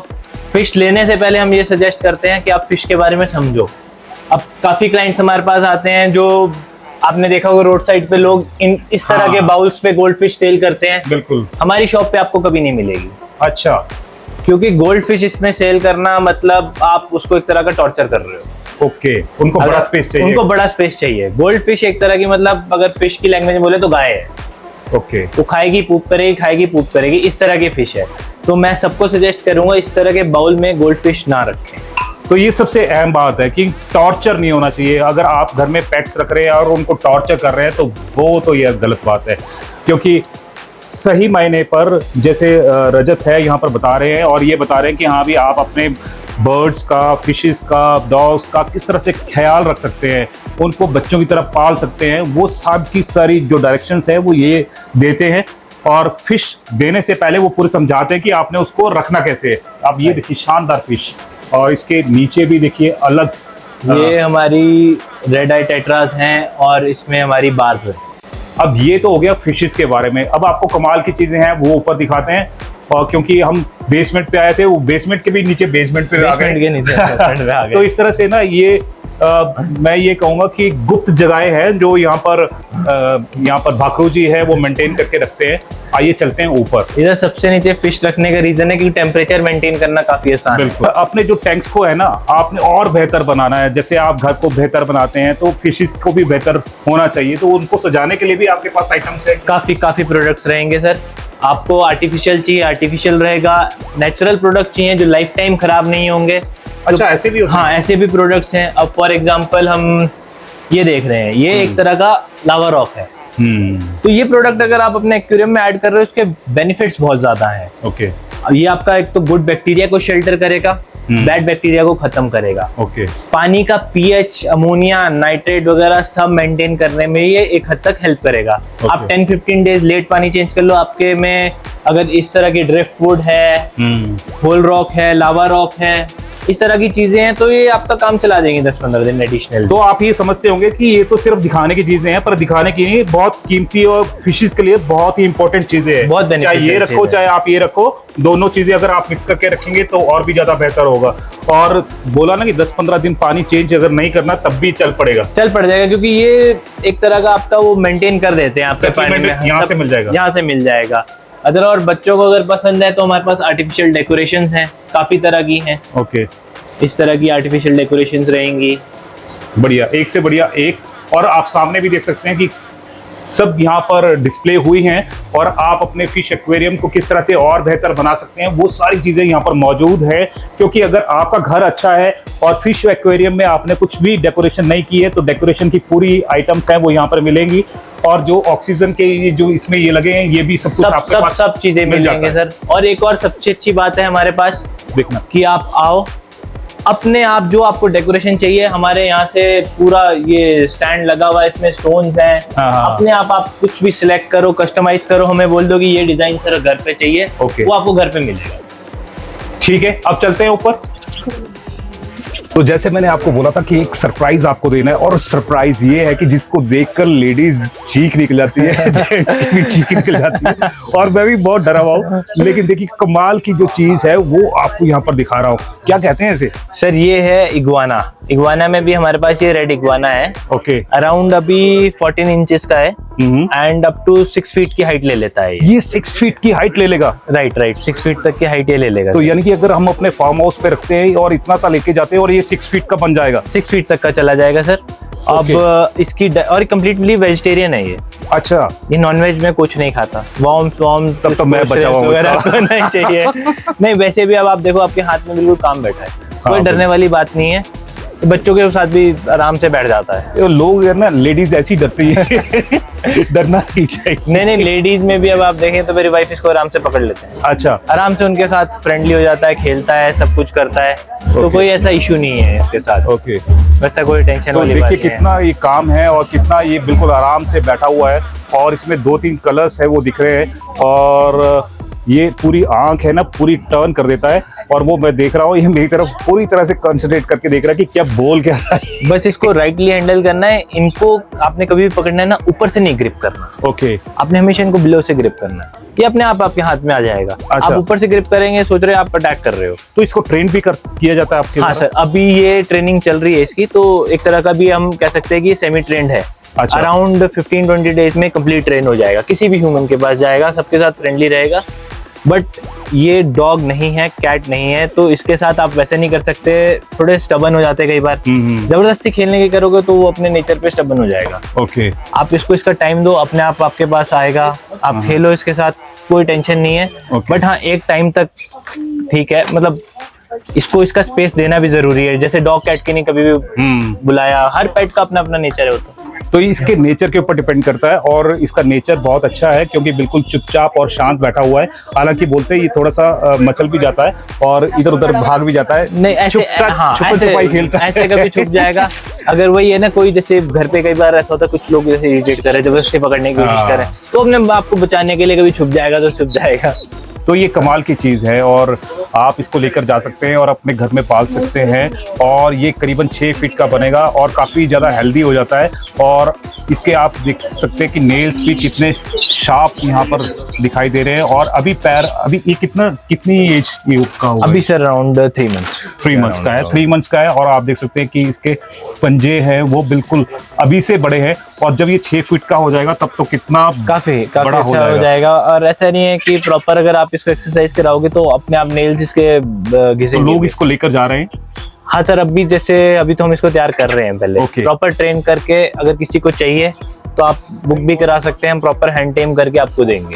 फिश लेने से पहले हम ये सजेस्ट करते हैं कि आप फिश के बारे में समझो। अब काफी क्लाइंट्स हमारे पास आते हैं, जो आपने देखा होगा रोड साइड पे लोग इस तरह के बाउल्स पे गोल्ड फिश सेल करते हैं। बिल्कुल, हमारी शॉप पे आपको कभी नहीं मिलेगी। अच्छा, क्योंकि गोल्ड फिश इसमें सेल करना मतलब आप उसको एक तरह का टॉर्चर कर रहे हो। ओके, उनको बड़ा स्पेस चाहिए। उनको बड़ा स्पेस चाहिए। गोल्ड फिश एक तरह की, मतलब अगर फिश की लैंग्वेज में बोले तो गाय है। ओके, वो खाएगी पूप करेगी, इस तरह की फिश है। तो मैं सबको सजेस्ट करूंगा इस तरह के बाउल में गोल्ड फिश ना रखें। तो ये सबसे अहम बात है कि टॉर्चर नहीं होना चाहिए। अगर आप घर में पेट्स रख रहे हैं और उनको टॉर्चर कर रहे हैं तो वो तो ये गलत बात है, क्योंकि सही मायने पर जैसे रजत है यहाँ पर बता रहे हैं, और ये बता रहे हैं कि हाँ भी आप अपने बर्ड्स का, फिशेस का, डॉग्स का किस तरह से ख्याल रख सकते हैं, उनको बच्चों की तरह पाल सकते हैं, वो सब की सारी जो डायरेक्शंस है वो ये देते हैं। और फिश देने से पहले वो पूरे समझाते हैं कि आपने उसको रखना कैसे है। अब ये देखिए शानदार फिश, और इसके नीचे भी देखिए अलग, ये हमारी रेड आई टेट्रास हैं और इसमें हमारी बार्ब है। अब ये तो हो गया फिशेस के बारे में। अब आपको कमाल की चीजें हैं वो ऊपर दिखाते हैं, और क्योंकि हम बेसमेंट पे आए थे, वो बेसमेंट के भी नीचे बेसमेंट पे आ गए। तो इस तरह से ना ये मैं ये कहूँगा कि गुप्त जगहें हैं जो यहाँ पर भाकरू जी है वो मेंटेन करके रखते हैं। आइए चलते हैं ऊपर। इधर सबसे नीचे फिश रखने का रीजन है कि टेम्परेचर मेंटेन करना काफी आसान है। बिल्कुल, अपने जो टैंक्स को है ना आपने और बेहतर बनाना है। जैसे आप घर को बेहतर बनाते हैं तो फिशेस को भी बेहतर होना चाहिए, तो उनको सजाने के लिए भी आपके पास आइटम्स है। काफी प्रोडक्ट्स रहेंगे सर। आपको आर्टिफिशियल चाहिए, आर्टिफिशियल रहेगा। नेचुरल प्रोडक्ट चाहिए जो लाइफ टाइम खराब नहीं होंगे। अच्छा, ऐसे भी होते हैं? हाँ, ऐसे भी प्रोडक्ट्स हैं। अब फॉर एग्जांपल हम ये देख रहे हैं, ये एक तरह का लावा रॉक है। तो ये प्रोडक्ट अगर आप अपने एक्वेरियम में ऐड कर रहे हो, उसके बेनिफिट्स बहुत ज्यादा हैं। ओके, अब ये आपका एक तो गुड बैक्टीरिया को शेल्टर करेगा, बैड बैक्टीरिया को खत्म करेगा। ओके, पानी का पीएच, अमोनिया, नाइट्रेट वगैरह सब मेंटेन करने में ये एक हद तक हेल्प करेगा। आप 10-15 डेज लेट पानी चेंज कर लो, आपके में अगर इस तरह की ड्रिफ्ट वुड है, होल रॉक है, लावा रॉक है, इस तरह की चीजें हैं, तो ये आपका काम चला देंगे 10-15 दिन एडिशनल। तो आप ये समझते होंगे कि ये तो सिर्फ दिखाने की चीजें हैं, पर दिखाने की नहीं, बहुत कीमती और फिशेस के लिए बहुत ही इंपॉर्टेंट चीजें हैं। बहुत बेनिफिट, चाहे ये रखो चाहे आप ये रखो, दोनों चीजें अगर आप मिक्स करके रखेंगे तो और भी ज्यादा बेहतर होगा। और बोला ना कि 10-15 दिन पानी चेंज अगर नहीं करना तब भी चल पड़ जाएगा, क्योंकि ये एक तरह का आपका वो मेंटेन कर देते हैं आपके पानी में। यहाँ से मिल जाएगा। अदर और बच्चों को अगर पसंद है तो हमारे पास आर्टिफिशियल डेकोरेशंस हैं, काफी तरह की हैं। ओके, इस तरह की आर्टिफिशियल डेकोरेशंस रहेंगी। बढ़िया, एक से बढ़िया एक। और आप सामने भी देख सकते हैं कि सब यहाँ पर डिस्प्ले हुई हैं, और आप अपने फिश एक्वेरियम को किस तरह से और बेहतर बना सकते हैं वो सारी चीजें यहाँ पर मौजूद है। क्योंकि अगर आपका घर अच्छा है और फिश एक्वेरियम में आपने कुछ भी डेकोरेशन नहीं की है तो डेकोरेशन की पूरी आइटम्स हैं वो यहाँ पर मिलेंगी। और जो ऑक्सीजन के जो इसमें ये लगे हैं ये भी सब चीजें मिल जाएंगे सर। और एक और सबसे अच्छी बात है हमारे पास, देखना कि आप आओ अपने आप, जो आपको डेकोरेशन चाहिए हमारे यहाँ से पूरा ये स्टैंड लगा हुआ है, इसमें स्टोन्स हैं। अपने आप कुछ भी सिलेक्ट करो, कस्टमाइज करो, हमें बोल दो कि ये डिजाइन सर घर पे चाहिए, वो आपको घर पे मिल जाएगा। ठीक है, अब चलते हैं ऊपर। तो जैसे मैंने आपको बोला था कि एक सरप्राइज आपको देना है, और सरप्राइज ये है कि जिसको देखकर लेडीज चीख निकल जाती है, जेंट्स की भी चीख निकल जाती है, और मैं भी बहुत डरा हुआ हूँ। लेकिन देखिए कमाल की जो चीज है वो आपको यहाँ पर दिखा रहा हूँ। क्या कहते हैं इसे? सर ये है इग्वाना। इग्वाना में भी हमारे पास ये रेड इग्वाना है। ओके। अराउंड अभी 14 इंचेस का है एंड अप टू 6 फीट की हाइट ले लेता है ये 6 फीट की हाइट ले लेगा? राइट 6 फीट तक की हाइट ये ले लेगा। तो यानी कि अगर हम अपने फार्म हाउस पे रखते हैं और इतना सा लेके जाते हैं और ये 6 फीट का बन जाएगा? 6 फीट तक का चला जाएगा सर। अब इसकी और कंप्लीटली वेजिटेरियन है ये। अच्छा। ये नॉनवेज में कुछ नहीं खाता। वॉर्म तब तो मैं बचा हुआ वगैरह तो नहीं चाहिए। नहीं वैसे भी अब आप देखो आपके हाथ में बिल्कुल काम बैठा है, कोई डरने वाली बात नहीं है। बच्चों के साथ भी आराम से बैठ जाता है। लोग यार ना लेडीज ऐसी डरती है डरना नहीं चाहिए। नहीं लेडीज में भी अब आप देखें तो मेरी वाइफ इसको आराम से पकड़ लेते हैं। अच्छा। आराम से उनके साथ फ्रेंडली हो जाता है, खेलता है, सब कुछ करता है। तो कोई ऐसा इशू नहीं है इसके साथ। ओके। वैसा कोई टेंशन तो वाली बात देखिए कितना ये काम है और कितना ये बिल्कुल आराम से बैठा हुआ है, और इसमें 2-3 कलर्स है वो दिख रहे हैं, और ये पूरी आंख है ना पूरी टर्न कर देता है, और वो मैं देख रहा हूँ ये मेरी तरफ पूरी तरह से कंसंट्रेट करके देख रहा है कि क्या बोल क्या रहा है। बस इसको राइटली हैंडल करना है। इनको आपने कभी भी पकड़ना है ना, ऊपर से नहीं ग्रिप करना। ओके। आपने हमेशा इनको बिलो से ग्रिप करना है, ये अपने आप आपके हाथ में आ जाएगा। अच्छा। आप ऊपर से ग्रिप करेंगे, सोच रहे हैं आप अटैक कर रहे हो। तो इसको ट्रेन भी किया जाता है आपके? हाँ सर, अभी ये ट्रेनिंग चल रही है इसकी, तो एक तरह का भी हम कह सकते हैं कि सेमी ट्रेंड है। अच्छा। अराउंड 15-20 डेज में कंप्लीट ट्रेन हो जाएगा, किसी भी ह्यूमन के पास जाएगा, सबके साथ फ्रेंडली रहेगा। बट ये डॉग नहीं है, कैट नहीं है, तो इसके साथ आप वैसे नहीं कर सकते। थोड़े स्टबन हो जाते हैं कई बार। जबरदस्ती खेलने की करोगे तो वो अपने नेचर पे स्टबन हो जाएगा। ओके। आप इसको इसका टाइम दो, अपने आप आपके पास आएगा, आप खेलो इसके साथ, कोई टेंशन नहीं है। बट हाँ एक टाइम तक ठीक है, मतलब इसको इसका स्पेस देना भी जरूरी है। जैसे डॉग कैट के नहीं कभी भी बुलाया, हर पेट का अपना अपना नेचर है होता है। तो इसके नेचर के ऊपर डिपेंड करता है, और इसका नेचर बहुत अच्छा है क्योंकि बिल्कुल चुपचाप और शांत बैठा हुआ है। हालांकि बोलते हैं ये थोड़ा सा मचल भी जाता है और इधर उधर भाग भी जाता है। नहीं ऐसे छुपाई खेलता है, ऐसे कभी छुप जाएगा। अगर वही है ना, कोई जैसे घर पे कई बार ऐसा होता है, कुछ लोग जैसे इरिटेट करे, जबरदस्ती पकड़ने की कोशिश करें, तो अपने बाप को बचाने के लिए कभी छुप जाएगा तो छुप जाएगा। तो ये कमाल की चीज़ है, और आप इसको लेकर जा सकते हैं और अपने घर में पाल सकते हैं। और ये करीबन 6 फीट का बनेगा और काफ़ी ज़्यादा हेल्दी हो जाता है। और इसके आप देख सकते हैं कि नेल्स भी कितने शार्प यहाँ पर दिखाई दे रहे हैं। और अभी पैर, अभी ये कितनी एज का होगा? अभी सर अराउंड 3 मंथ्स। 3 मंथ्स का है, 3 मंथ्स का है। और आप देख सकते हैं कि इसके पंजे हैं वो बिल्कुल अभी से बड़े हैं, और जब ये 6 फीट का हो जाएगा तब तो कितना काफी बड़ा अच्छा हो जाएगा। और ऐसा नहीं है कि प्रॉपर अगर आप इसको एक्सरसाइज कराओगे तो अपने आप नेल्स इसके घिसेंगे। तो लोग इसको लेकर जा रहे हैं? हाँ सर, अभी तो हम इसको तैयार कर रहे हैं। पहले प्रॉपर ट्रेन करके अगर किसी को चाहिए तो आप बुक भी करा सकते हैं, हम प्रॉपर हैंड टेम करके आपको देंगे।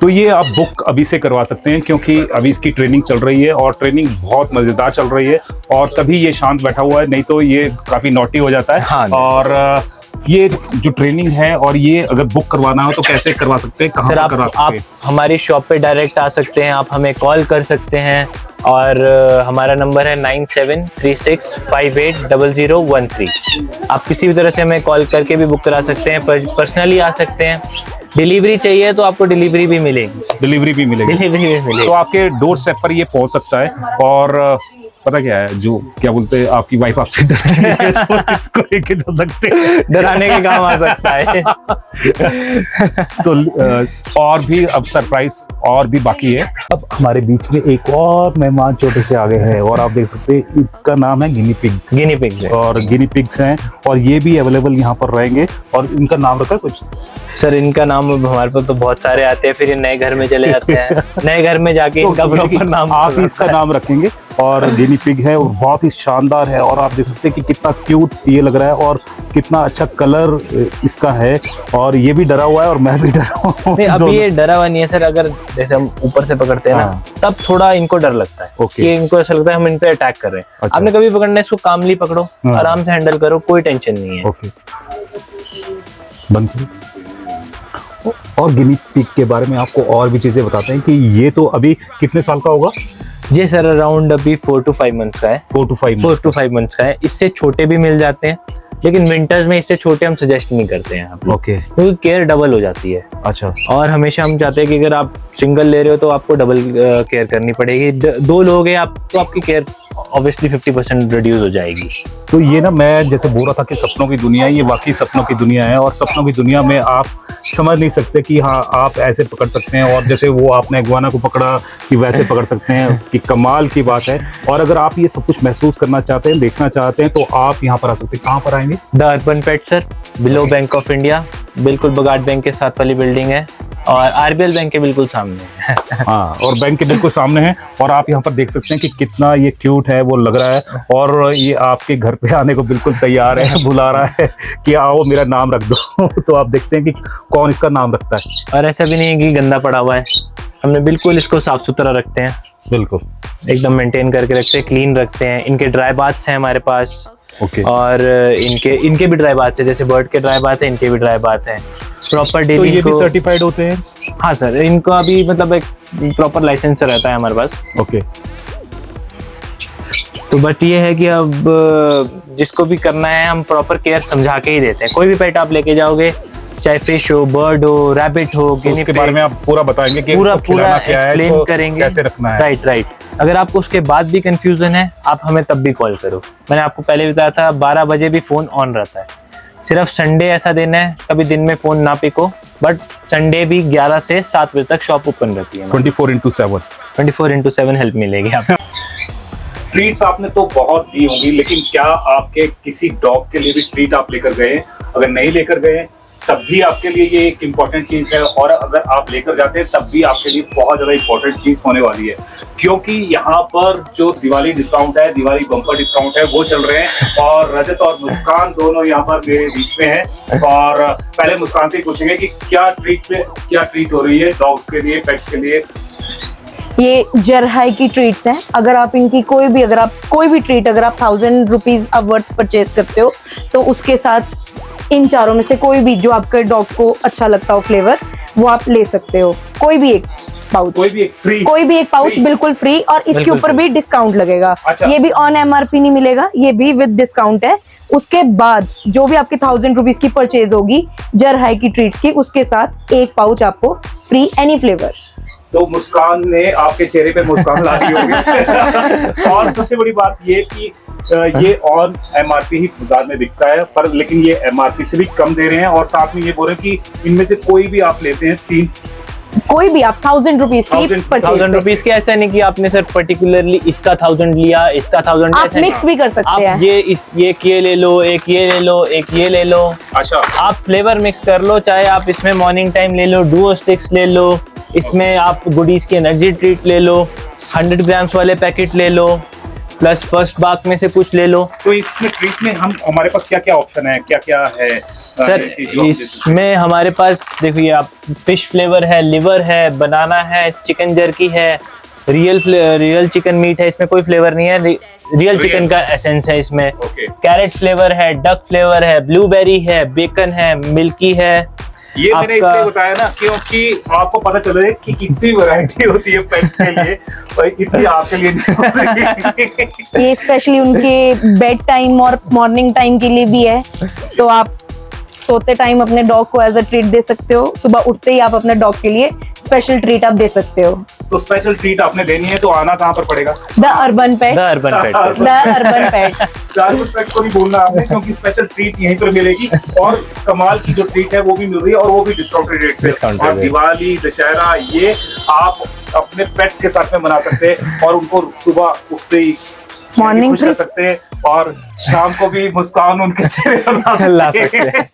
तो ये आप बुक अभी से करवा सकते हैं क्योंकि अभी इसकी ट्रेनिंग चल रही है, और ट्रेनिंग बहुत मजेदार चल रही है, और तभी ये शांत बैठा हुआ है, नहीं तो ये काफी नॉटी हो जाता है। हाँ, और ये जो ट्रेनिंग है, और ये अगर बुक करवाना हो तो कैसे करवा सकते हैं, कहाँ पर करवा सकते हैं? आप हमारी शॉप पे डायरेक्ट आ सकते हैं, आप हमें कॉल कर सकते हैं, और हमारा नंबर है 9736580013। आप किसी भी तरह से हमें कॉल करके भी बुक करा सकते हैं, पर्सनली आ सकते हैं। डिलीवरी चाहिए तो आपको डिलीवरी भी मिलेगी। डिलीवरी भी मिलेगी। तो आपके डोर स्टेप पर ये पहुंच सकता है। और पता क्या है, जो क्या बोलते हैं, आपकी वाइफ आपसे डरती है तो इसको लेके जा सकते हैं, डराने के काम आ सकता है। तो और भी अब सरप्राइज और भी बाकी है। अब हमारे बीच में एक और मेहमान छोटे से आ गए हैं, और आप देख सकते हैं इनका नाम है गिनी पिग। गिनी पिग्स और गिनी पिग्स हैं, और ये भी अवेलेबल यहाँ पर रहेंगे। और इनका नाम रखा कुछ? सर इनका नाम हमारे पास तो बहुत सारे आते हैं, फिर ये नए घर में चले जाते हैं। नए घर में जाके इनका प्रॉपर नाम आप इसका नाम रखेंगे। और गिनी पिग है, और बहुत ही शानदार है, और आप देख सकते हैं कि कितना क्यूट ये लग रहा है, और कितना अच्छा कलर इसका है। और ये भी डरा हुआ है और मैं भी डरा हुआ हूं। नहीं, अभी ये डरा हुआ नहीं है सर। अगर जैसे हम ऊपर से पकड़ते हैं ना, तब थोड़ा इनको डर लगता है कि इनको ऐसा लगता है हम इन पे अटैक कर रहे हैं। अच्छा। आपने कभी पकड़ना है, इसको कामली पकड़ो, आराम से हैंडल करो, कोई टेंशन नहीं है। ओके, बंद करो। और गिनी पिग के बारे में आपको और भी चीजें बताते हैं कि ये तो अभी कितने साल का होगा? जी सर, अराउंड अभी 4 to 5 मंथ्स का है। 4 to 5 मंथ्स का है। इससे छोटे भी मिल जाते हैं, लेकिन विंटर्स में इससे छोटे हम सजेस्ट नहीं करते हैं। ओके। क्योंकि केयर डबल हो जाती है। अच्छा। और हमेशा हम चाहते हैं कि अगर आप सिंगल ले रहे हो तो आपको डबल केयर करनी पड़ेगी। 2 लोग हैं आप तो आपकी केयर ऑब्वियसली 50% रिड्यूस हो जाएगी। तो ये ना, मैं जैसे बोल रहा था कि सपनों की दुनिया है, ये वाकई सपनों की दुनिया है। और सपनों की दुनिया में आप समझ नहीं सकते कि हाँ आप ऐसे पकड़ सकते हैं, और जैसे वो आपने इग्वाना को पकड़ा कि वैसे पकड़ सकते हैं, कि कमाल की बात है। और अगर आप ये सब कुछ महसूस करना चाहते हैं, देखना चाहते हैं, तो आप यहाँ पर आ सकते हैं। कहाँ पर आएंगे? The urban pet sir, below bank of India, बिल्कुल बगाट बैंक के साथ वाली बिल्डिंग है, और आरबीएल बैंक के बिल्कुल सामने है। हाँ, और बैंक के बिल्कुल सामने है। और आप यहाँ पर देख सकते हैं कि कितना ये क्यूट है, वो लग रहा है, और ये आपके घर पे आने को बिल्कुल तैयार है, बुला रहा है कि आओ मेरा नाम रख दो। तो आप देखते हैं कि कौन इसका नाम रखता है। और ऐसा भी नहीं है कि गंदा पड़ा हुआ है, हमने बिल्कुल इसको साफ सुथरा रखते हैं, बिल्कुल एकदम मेंटेन करके रखते हैं, क्लीन रखते हैं। इनके ड्राई बाथ्स हैं हमारे पास। ओके। और इनके भी ड्राई बाथ है, जैसे बर्ड के ड्राई बाथ है, इनके भी ड्राई बाथ है प्रॉपर डेली। तो ये भी सर्टिफाइड होते हैं? हाँ सर, इनको अभी मतलब एक प्रॉपर लाइसेंस रहता है हमारे पास। ओके। तो बट ये है कि अब जिसको भी करना है हम प्रॉपर केयर समझा के ही देते हैं। कोई भी पेट आप लेके जाओगे, चाहे फिश हो, बर्ड हो, रैबिट हो, तो उसके बारे में आप पूरा बताएंगे कि पूरा क्या है, एक्सप्लेन तो करेंगे, कैसे रखना है। राइट। अगर आपको उसके बाद भी कंफ्यूजन है, आप हमें तब भी कॉल करो। मैंने आपको पहले बताया था 12 बजे भी फोन ऑन रहता है। सिर्फ संडे ऐसा दिन है कभी दिन में फोन ना पिको, बट संडे भी 11 से 7 बजे तक शॉप ओपन रहती है। 24/7 हेल्प मिलेगी आपको। ट्रीट्स आपने तो बहुत दी होंगी, लेकिन क्या आपके किसी डॉग के लिए भी ट्रीट आप लेकर गए? अगर नहीं लेकर गए तब भी आपके लिए ये एक इम्पॉर्टेंट चीज है, और अगर आप लेकर जाते हैं तब भी आपके लिए बहुत ज्यादा इम्पोर्टेंट चीज होने वाली है, क्योंकि यहाँ पर जो दिवाली डिस्काउंट है, दिवाली बम्पर डिस्काउंट है, वो चल रहे हैं। और रजत और मुस्कान दोनों यहाँ पर मेरे बीच में हैं। और पहले मुस्कान से ही पूछेंगे कि क्या ट्रीट हो रही है डॉग के लिए, पेट्स के लिए? ये जरहाई की ट्रीट्स हैं। अगर आप इनकी कोई भी ट्रीट अगर आप 1000 रुपीज अब वर्थ परचेज करते हो, तो उसके साथ इन चारों में से कोई भी जो आपके डॉग को अच्छा लगता हो फ्लेवर, वो आप ले सकते हो। कोई भी एक पाउच बिल्कुल फ्री, और इसके ऊपर भी डिस्काउंट लगेगा। अच्छा। ये भी ऑन एमआरपी नहीं मिलेगा, ये भी विद डिस्काउंट है। उसके बाद जो भी आपकी 1000 रुपीज की परचेज होगी जरहाई की ट्रीट्स की, उसके साथ एक पाउच आपको फ्री, एनी फ्लेवर। तो मुस्कान ने आपके चेहरे पे मुस्कान ला दी होगी। और सबसे बड़ी बात ये कि ये ऑन एमआरपी ही बाजार में बिकता है, पर लेकिन ये एमआरपी से भी कम दे रहे हैं। और साथ में ये बोल रहे हैं कि इनमें से कोई भी आप लेते हैं, कोई भी आप 1000 रुपीज की 1000 रुपीज के, ऐसा नहीं कि आपने सर पर्टिकुलरली इसका 1000 लिया, इसका 1000, आप मिक्स भी कर सकते हैं। ये ले लो, एक ये ले लो, एक ये ले लो। अच्छा। आप फ्लेवर मिक्स कर लो, चाहे आप इसमें मॉर्निंग टाइम ले लो, डुओ स्टिक्स ले लो, इसमें आप गुडीज की एनर्जी ट्रीट ले लो, 100 ग्राम्स वाले पैकेट ले लो, प्लस फर्स्ट बाग में से कुछ ले लो। तो इसमें ट्रीट में हमारे पास क्या क्या ऑप्शन है, क्या क्या है सर? इसमें हमारे पास देखिए, आप फिश फ्लेवर है, लिवर है, बनाना है, चिकन जर्की है, रियल चिकन मीट है, इसमें कोई फ्लेवर नहीं है, रियल चिकन का एसेंस है इसमें। कैरेट फ्लेवर है, डक फ्लेवर है, ब्लूबेरी है, बेकन है, मिल्की है। ये मैंने इसलिए बताया ना क्योंकि आपको पता चले कि कितनी वैरायटी होती है पेट्स के लिए, और इतनी आपके लिए नहीं होती। ये स्पेशली उनके बेड टाइम और मॉर्निंग टाइम के लिए भी है। तो आप सोते टाइम अपने डॉग को एज अ ट्रीट दे सकते हो, सुबह उठते ही आप अपने डॉग के लिए स्पेशल ट्रीट आप दे सकते हो। तो स्पेशल ट्रीट आपने देनी है तो आना कहाँ पर पड़ेगा? द अर्बन पेट। को नहीं भूलना आपने, क्योंकि स्पेशल ट्रीट यहीं पर मिलेगी, और कमाल की जो ट्रीट है वो भी मिल रही है, और वो भी डिस्काउंटेड रेट पे। और दिवाली, दशहरा, ये आप अपने पेट्स के साथ में मना सकते हैं, और उनको सुबह उठते ही मॉर्निंग खुश रह सकते हैं, और शाम को भी मुस्कान उनके चेहरे पर ला सकते हैं।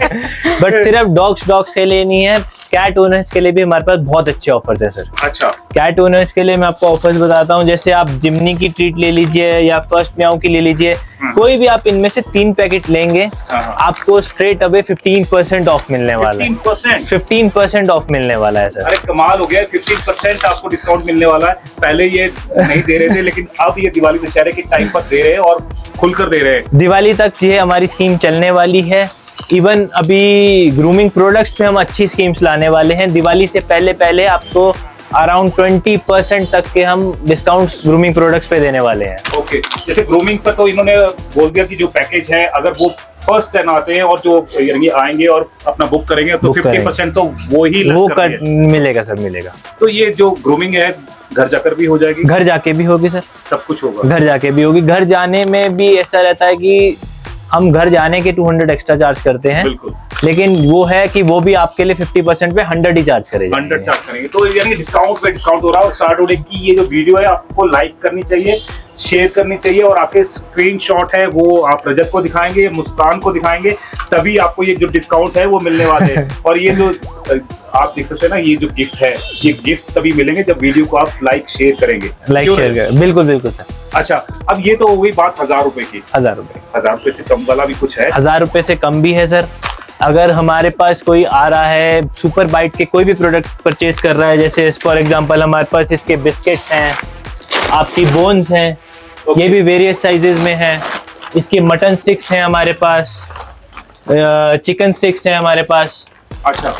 बट सिर्फ डॉग्स के लिए नहीं है, कैट ओनर्स के लिए भी हमारे पास बहुत अच्छे ऑफर्स है सर। अच्छा। कैट ओनर्स के लिए मैं आपको ऑफर्स बताता हूँ। जैसे आप जिम्नी की ट्रीट ले लीजिए या फर्स्ट म्याऊ की ले लीजिए, कोई भी आप इनमें से 3 पैकेट लेंगे, आपको स्ट्रेट अवे 15% ऑफ मिलने वाला है। 15% ऑफ मिलने वाला है सर। अरे कमाल हो गया, 15% आपको डिस्काउंट मिलने वाला है। पहले ये नहीं दे रहे थे, लेकिन अब ये दिवाली दशहरे के टाइम पर दे रहे हैं, और खुलकर दे रहे हैं। दिवाली तक ये हमारी स्कीम चलने वाली है। इवन अभी ग्रूमिंग प्रोडक्ट्स पे हम अच्छी स्कीम्स लाने वाले हैं। दिवाली से पहले आपको अराउंड 20% तक के हम डिस्काउंट्स ग्रूमिंग प्रोडक्ट्स पे देने वाले हैं। ओके। जैसे ग्रूमिंग पर तो इन्होंने बोल दिया कि जो पैकेज है, अगर वो फर्स्ट 10 आते हैं और जो यानी आएंगे और अपना बुक करेंगे तो बुक 50% तो वो ही वो लेस कर करेंगे। मिलेगा सर, मिलेगा। तो ये जो ग्रूमिंग है घर जाकर भी हो जाएगी, घर जाके भी होगी सर, सब कुछ होगा। घर जाके भी होगी। घर जाने में भी ऐसा रहता है कि हम घर जाने के 200 एक्स्ट्रा चार्ज करते हैं, बिल्कुल, लेकिन वो है कि वो भी आपके लिए 50% पे 100 ही चार्ज करेगा। 100 चार्ज करेंगे। तो यानी डिस्काउंट पे डिस्काउंट हो रहा है। और स्टार्ट होने की ये जो वीडियो है आपको लाइक करनी चाहिए, शेयर करनी चाहिए, और आपके स्क्रीनशॉट है वो आप रजत को दिखाएंगे, मुस्कान को दिखाएंगे, तभी आपको ये जो डिस्काउंट है वो मिलने वाले हैं। और ये जो आप देख सकते हैं ना, ये जो गिफ्ट है, ये गिफ्ट तभी मिलेंगे जब वीडियो को आप लाइक शेयर करेंगे। लाइक शेयर करें, बिल्कुल बिल्कुल सर। अच्छा, अब ये तो हो गई बात 1000 रुपए की। 1000 रुपए, 1000 रुपए से कम वाला भी कुछ है? 1000 रुपए से कम भी है सर। अगर हमारे पास कोई आ रहा है सुपर बाइट के कोई भी प्रोडक्ट परचेज कर रहा है, जैसे फॉर एग्जांपल हमारे पास इसके बिस्किट्स हैं, आपकी बोन्स हैं, ये भी वेरियस साइजेस में हैं। इसकी मटन स्टिक्स हैं हमारे पास, चिकन स्टिक्स हैं हमारे पास। अच्छा,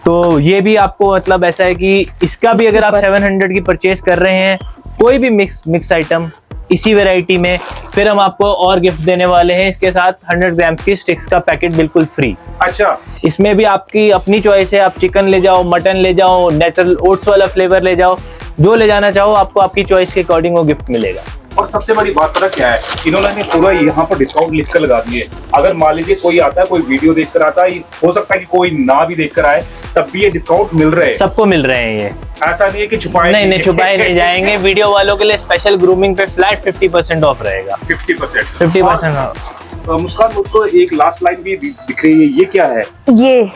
तो ये भी आपको मतलब ऐसा है कि इसका भी अगर आप 700 की परचेज कर रहे हैं, कोई भी मिक्स आइटम इसी वैरायटी में, फिर हम आपको और गिफ्ट देने वाले हैं इसके साथ 100 ग्राम की स्टिक्स का पैकेट बिल्कुल फ्री। अच्छा, इसमें भी आपकी अपनी चॉइस है, आप चिकन ले जाओ, मटन ले जाओ, नेचुरल ओट्स वाला फ्लेवर ले जाओ, जो ले जाना चाहो आपको आपकी चॉइस के अकॉर्डिंग वो गिफ्ट मिलेगा। और सबसे बड़ी बात पता क्या है, इन्होंने पूरा यहाँ पर डिस्काउंट लिख कर लगा दिए। अगर मान लीजिए कोई आता है, कोई वीडियो देखकर आता है, हो सकता है कि कोई ना भी देखकर आए, तब भी ये डिस्काउंट मिल रहे हैं, सबको मिल रहे हैं ये। ऐसा नहीं है कि छुपाए नहीं छुपाए नहीं जाएंगे। वीडियो वालों के लिए स्पेशल ग्रूमिंग पे फ्लैट 50% ऑफ रहेगा। 50% ऑफ। मुस्कान, मुझको एक लास्ट लाइन भी दिख रही है, ये क्या है? ये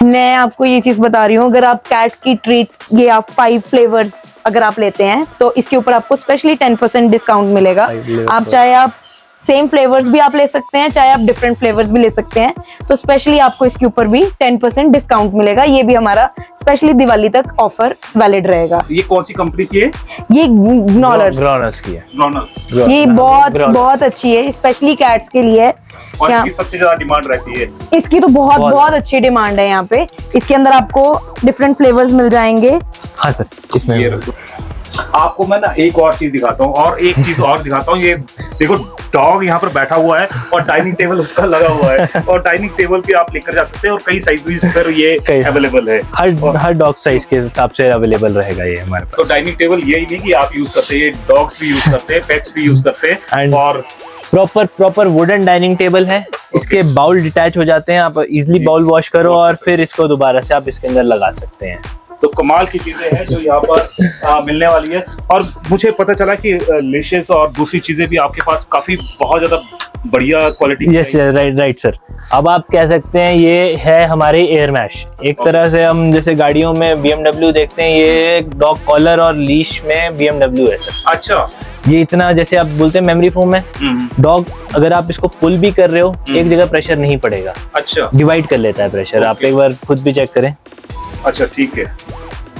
मैं आपको ये चीज बता रही हूँ, अगर आप कैट की ट्रीट ये आप 5 फ्लेवर्स अगर आप लेते हैं तो इसके ऊपर आपको स्पेशली 10% डिस्काउंट मिलेगा। आप चाहे आप सेम फ्लेवर्स भी आप ले सकते हैं, चाहे आप डिफरेंट फ्लेवर्स भी ले सकते हैं, तो स्पेशली आपको इसके ऊपर भी 10% डिस्काउंट मिलेगा। ये भी हमारा स्पेशली दिवाली तक ऑफर वैलिड रहेगा। ये कौन सी कंपनी की है? ये ग्रॉनर्स की है। ये बहुत अच्छी है, स्पेशली कैट्स के लिए है। और इसकी सबसे ज्यादा डिमांड रहती है? इसकी तो बहुत अच्छी डिमांड है यहाँ पे। इसके अंदर आपको डिफरेंट फ्लेवर्स मिल जाएंगे। हाँ सर, इसमें ये आपको मैं ना एक और चीज दिखाता हूँ, और एक चीज और दिखाता हूँ। ये देखो, डॉग यहाँ पर बैठा हुआ है और डाइनिंग टेबल उसका लगा हुआ है, और डाइनिंग टेबल भी आप लेकर जा सकते हैं, और कई साइज पर ये अवेलेबल है। हर डॉग साइज के हिसाब से अवेलेबल रहेगा ये हमारे पास। तो डाइनिंग टेबल यही नहीं कि आप यूज करते हैं, ये डॉग्स भी यूज करते हैं, पेट्स भी यूज करते हैं। और प्रॉपर वुडन डाइनिंग टेबल है। इसके बाउल डिटैच हो जाते हैं, आप इजिली बाउल वॉश करो और फिर इसको दोबारा से आप इसके अंदर लगा सकते हैं। तो कमाल की चीजें हैं जो यहाँ पर मिलने वाली है। और मुझे पता चला कि लेशेस और दूसरी चीजें भी आपके पास काफी बहुत ज्यादा बढ़िया क्वालिटी की। Yes, right sir. अब आप कह सकते हैं ये है हमारे एयर मैश। एक तरह से हम जैसे गाड़ियों में BMW देखते हैं, ये डॉग कॉलर और लीश में BMW है सर। अच्छा, ये इतना जैसे आप बोलते हैं मेमोरी फोम है, डॉग अगर आप इसको पुल भी कर रहे हो एक जगह प्रेशर नहीं पड़ेगा। अच्छा, डिवाइड कर लेता है प्रेशर। आप एक बार खुद भी चेक करें। अच्छा, ठीक है।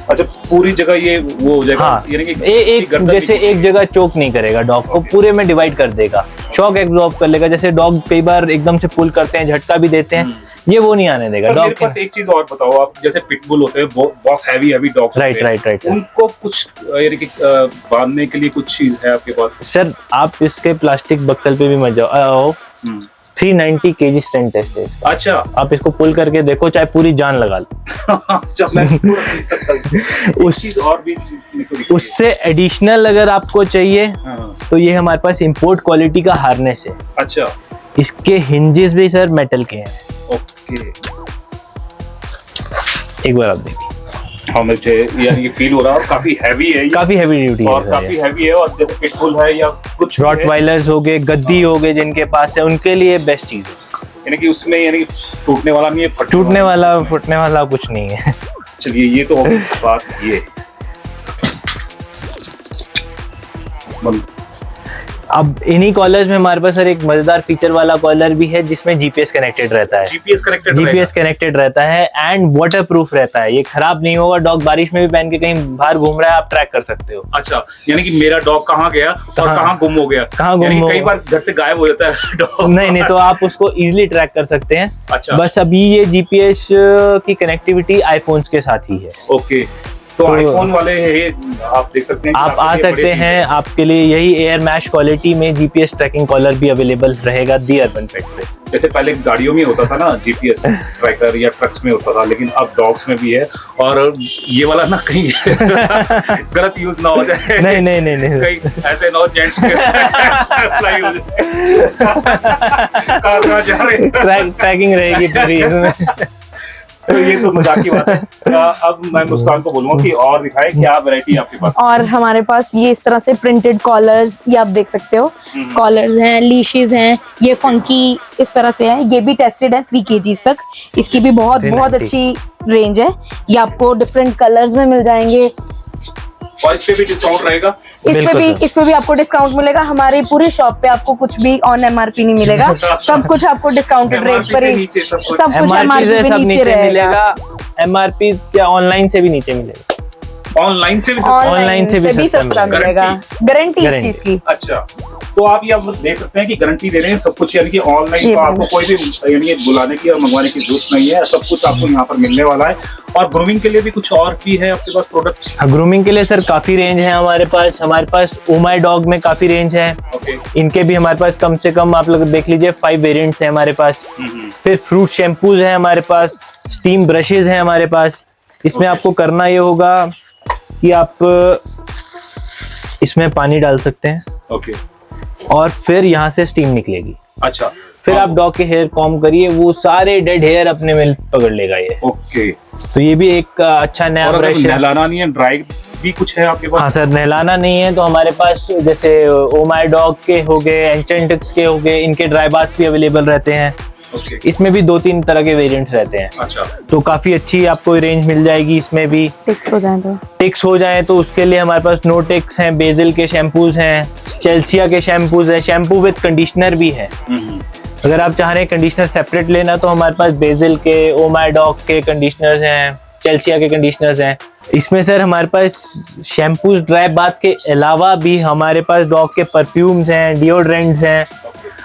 अच्छा, पूरी जगह ये वो हो जाएगा। हाँ, यानी कि एक जैसे एक जगह चोक नहीं करेगा डॉग को, पूरे में डिवाइड कर देगा, शॉक एब्जॉर्ब कर लेगा। जैसे डॉग कई बार एकदम से पुल करते हैं, झटका भी देते हैं, ये वो नहीं आने देगा डॉग। मेरे पास एक चीज और बताओ आप, जैसे पिटबुल होते हैं बहुत हैवी डॉग्स, राइट, उनको कुछ यानी कि बांधने के लिए कुछ चीज है आपके पास? सर आप इसके प्लास्टिक बक्कल पे भी मत जाओ। 390 kg स्ट्रेंथ टेस्ट है इसका। अच्छा, आप इसको पुल करके देखो, चाहे पूरी जान लगा लो। जब मैं पूरा खींच सकता हूं। उस चीज और भी चीज उससे एडिशनल अगर आपको चाहिए तो ये हमारे पास इंपोर्ट क्वालिटी का हार्नेस है। अच्छा, इसके हिंजेस भी सर मेटल के हैं। ओके, एक बार आप देखिए। हाँ, मुझे यानी फील हो रहा है, काफी हैवी है, काफी हैवी ड्यूटी है, और काफी हैवी है। और जैसे पिटबुल है या कुछ रॉटवाइलर्स हो गए, गद्दी हो गए, जिनके पास है उनके लिए बेस्ट चीज है। यानी कि उसमें यानी टूटने वाला नहीं है, टूटने वाला फुटने वाला कुछ नहीं है। चलिए, ये तो होगी बात। ये अब इन्हीं कॉलर्स में हमारे पास सर एक मजेदार फीचर वाला कॉलर भी है जिसमें जीपीएस कनेक्टेड रहता है। जीपीएस कनेक्टेड रहता है एंड वाटर प्रूफ रहता है। ये खराब नहीं होगा, डॉग बारिश में भी पहन के कहीं बाहर घूम रहा है आप ट्रैक कर सकते हो। अच्छा, यानी कि मेरा डॉग कहाँ गया और कहाँ गुम हो गया, कहाँ गुम हो, कई बार घर से गायब हो जाता है डॉग। नहीं तो आप उसको इजिली ट्रैक कर सकते हैं। अच्छा, बस अभी ये जीपीएस की कनेक्टिविटी आईफोन्स के साथ ही है। ओके, तो आईफोन वाले आप देख सकते हैं कि आप आ आपके लिए सकते बड़े हैं, आपके लिए यही एयर मैश क्वालिटी में जीपीएस ट्रैकिंग कॉलर भी अवेलेबल रहेगा दी अर्बन पेट पे। जैसे पहले गाड़ियों में होता था ना जीपीएस ट्रैकर या ट्रक्स में होता था, लेकिन अब डॉग्स में भी है। और ये वाला ना कहीं गलत यूज ना हो जाए, नहीं नहीं नहीं नहीं कहीं ऐसे ना हो जेंट्स के फ्लाई हो जाए कार कहाँ जा रहे हैं। ट्रैकिंग रहेगी पूरी इसमें। तो ये तो मजाक की बात है। अब मैं मुस्कान को बोलूंगा कि और दिखाए क्या वैरायटी है आपके पास। और हमारे पास ये इस तरह से प्रिंटेड कॉलर्स, ये आप देख सकते हो, कॉलर्स हैं, लीशेस हैं, ये फंकी इस तरह से है। ये भी टेस्टेड है 3 kgs तक, इसकी भी बहुत 390 अच्छी रेंज है। ये आपको डिफरेंट कलर्स में मिल जाएंगे। और इस पे भी डिस्काउंट रहेगा? इस पे भी आपको डिस्काउंट मिलेगा। हमारी पूरी शॉप पे आपको कुछ भी ऑन एमआरपी नहीं मिलेगा, सब कुछ आपको डिस्काउंटेड रेट पर ही, सब कुछ एमआरपी से एमआरपी सब पे नीचे नीचे रहेगा। मिलेगा। एमआरपी या ऑनलाइन से भी नीचे मिलेगा। ऑनलाइन से भी ऑनलाइन से भी सस्ता मिलेगा, गारंटी इस चीज की। अच्छा, तो आप ये देख सकते हैं कि गारंटी दे रहे हैं सब कुछ, यानी कि ऑनलाइन ये तो आपको कोई भी यानी बुलाने की और मंगवाने की जरूरत नहीं है, सब कुछ आपको यहाँ पर मिलने वाला है। और ग्रूमिंग के लिए भी कुछ और भी है आपके पास प्रोडक्ट? ग्रूमिंग के लिए सर काफी रेंज है हमारे पास ओ माय डॉग में काफी रेंज है। ओके। इनके भी हमारे पास कम से कम आप लोग देख लीजिए 5 वेरिएंट्स है हमारे पास। फिर फ्रूट शैम्पूज है हमारे पास, स्टीम ब्रशेज है हमारे पास। इसमें आपको करना ये होगा कि आप इसमें पानी डाल सकते हैं, ओके, और फिर यहाँ से स्टीम निकलेगी। अच्छा, फिर आप डॉग के हेयर कॉम्ब करिए, वो सारे डेड हेयर अपने में पकड़ लेगा ये। ओके। तो ये भी एक अच्छा नया और ब्रश है। नहलाना नहीं है, ड्राई भी कुछ है आपके पास? हाँ सर, नहलाना नहीं है तो हमारे पास जैसे ओ माय डॉग के हो गए, एंचेंटिक्स के हो गए, इनके ड्राई बाथ्स भी अवेलेबल रहते हैं। ओके। इसमें भी 2-3 तरह के वेरिएंट्स रहते हैं। अच्छा, तो काफी अच्छी आपको रेंज मिल जाएगी। इसमें भी टिक्स हो जाए तो उसके लिए हमारे पास नोटेक्स हैं, बेजिल के शैम्पूज हैं, चेल्सिया के शैम्पूज हैं, शैम्पू विद कंडीशनर भी है। अगर आप चाह रहे हैं कंडीशनर सेपरेट लेना तो हमारे पास बेजिल के, ओ माय डॉग के कंडीशनर्स हैं, चेल्सिया के कंडीशनर्स हैं। इसमें सर हमारे पास शैम्पूज ड्राई बाथ के अलावा भी हमारे पास डॉग के परफ्यूम्स हैं, डिओड्रेंट्स हैं।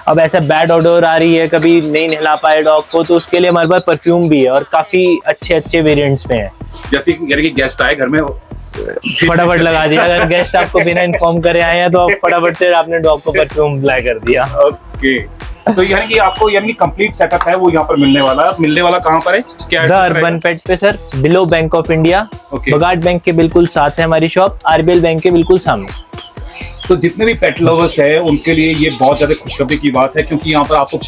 अब ऐसा बैड ऑडर आ रही है, कभी नहीं नहला पाए डॉग को, तो उसके लिए हमारे पास परफ्यूम भी है और काफी अच्छे वेरिएंट्स में है। जैसे यानी कि गेस्ट आए घर में फटाफट लगा दिया। अगर गेस्ट आपको बिना इन्फॉर्म करे आए हैं तो आप फटाफट से आपने डॉग को परफ्यूम अप्लाई कर दिया। ओके, तो यानी कि आपको यानी कंप्लीट सेटअप है वो यहाँ पर मिलने वाला कहाँ पर है? क्या द अर्बन पेट पे sir, below bank of India, Okay. बगाट बैंक के बिल्कुल साथ है हमारी शॉप, आरबीएल बैंक के बिल्कुल सामने। तो जितने भी पेट लवर्स है उनके लिए ये बहुत ज्यादा खुशखबरी की बात है, क्योंकि यहाँ पर आपको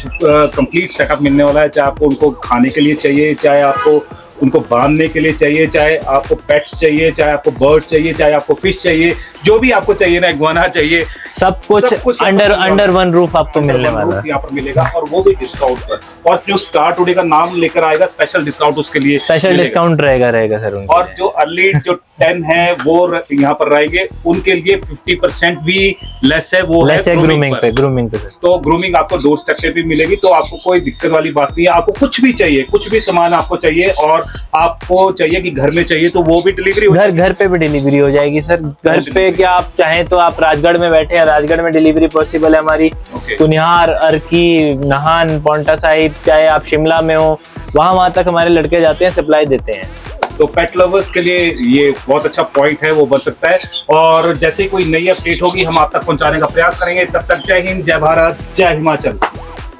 कंप्लीट सेटअप मिलने वाला है। चाहे आपको उनको खाने के लिए चाहिए, चाहे आपको उनको बांधने के लिए चाहिए, चाहे आपको पेट्स चाहिए, चाहे आपको बर्ड चाहिए, चाहे आपको फिश चाहिए, जो भी आपको चाहिए ना, इग्वाना चाहिए, सब कुछ अंडर वन रूफ आपको मिलने वाला है। यहाँ पर मिलेगा, और वो भी डिस्काउंट पर। और जो स्टार टुडे का नाम लेकर आएगा स्पेशल डिस्काउंट उसके लिए स्पेशल डिस्काउंट रहेगा सर उनके और लिए। जो अर्ली जो 10 है वो यहाँ पर रहेंगे, उनके लिए 50% भी लेस है, वो लेस है ग्रूमिंग पे सर। तो ग्रूमिंग आपको डोर स्टेप पे भी मिलेगी, तो आपको कोई दिक्कत वाली बात नहीं है। आपको कुछ भी चाहिए, कुछ भी सामान आपको चाहिए और आपको चाहिए कि घर में चाहिए, तो वो भी डिलीवरी हो जाएगी। घर पे भी डिलीवरी हो जाएगी सर। घर पे क्या आप चाहें तो आप राजगढ़ में बैठे हैं, राजगढ़ में डिलीवरी पॉसिबल है हमारी। कुनिहार, अर्की, नाहन, पौंटा साहिब, चाहे आप शिमला में हो, वहां तक हमारे लड़के जाते हैं, सप्लाई देते हैं। तो पेट लवर्स के लिए ये बहुत अच्छा पॉइंट है, वो बन सकता है। और जैसे कोई नई अपडेट होगी हम आप तक पहुंचाने का प्रयास करेंगे। तब तक जय हिंद, जय भारत, जय Himachal.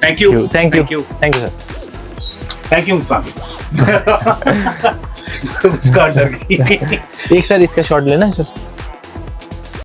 Thank you sir. Thank you Muskan. Muskan डर गई। एक सर इसका शॉट लेना है सर।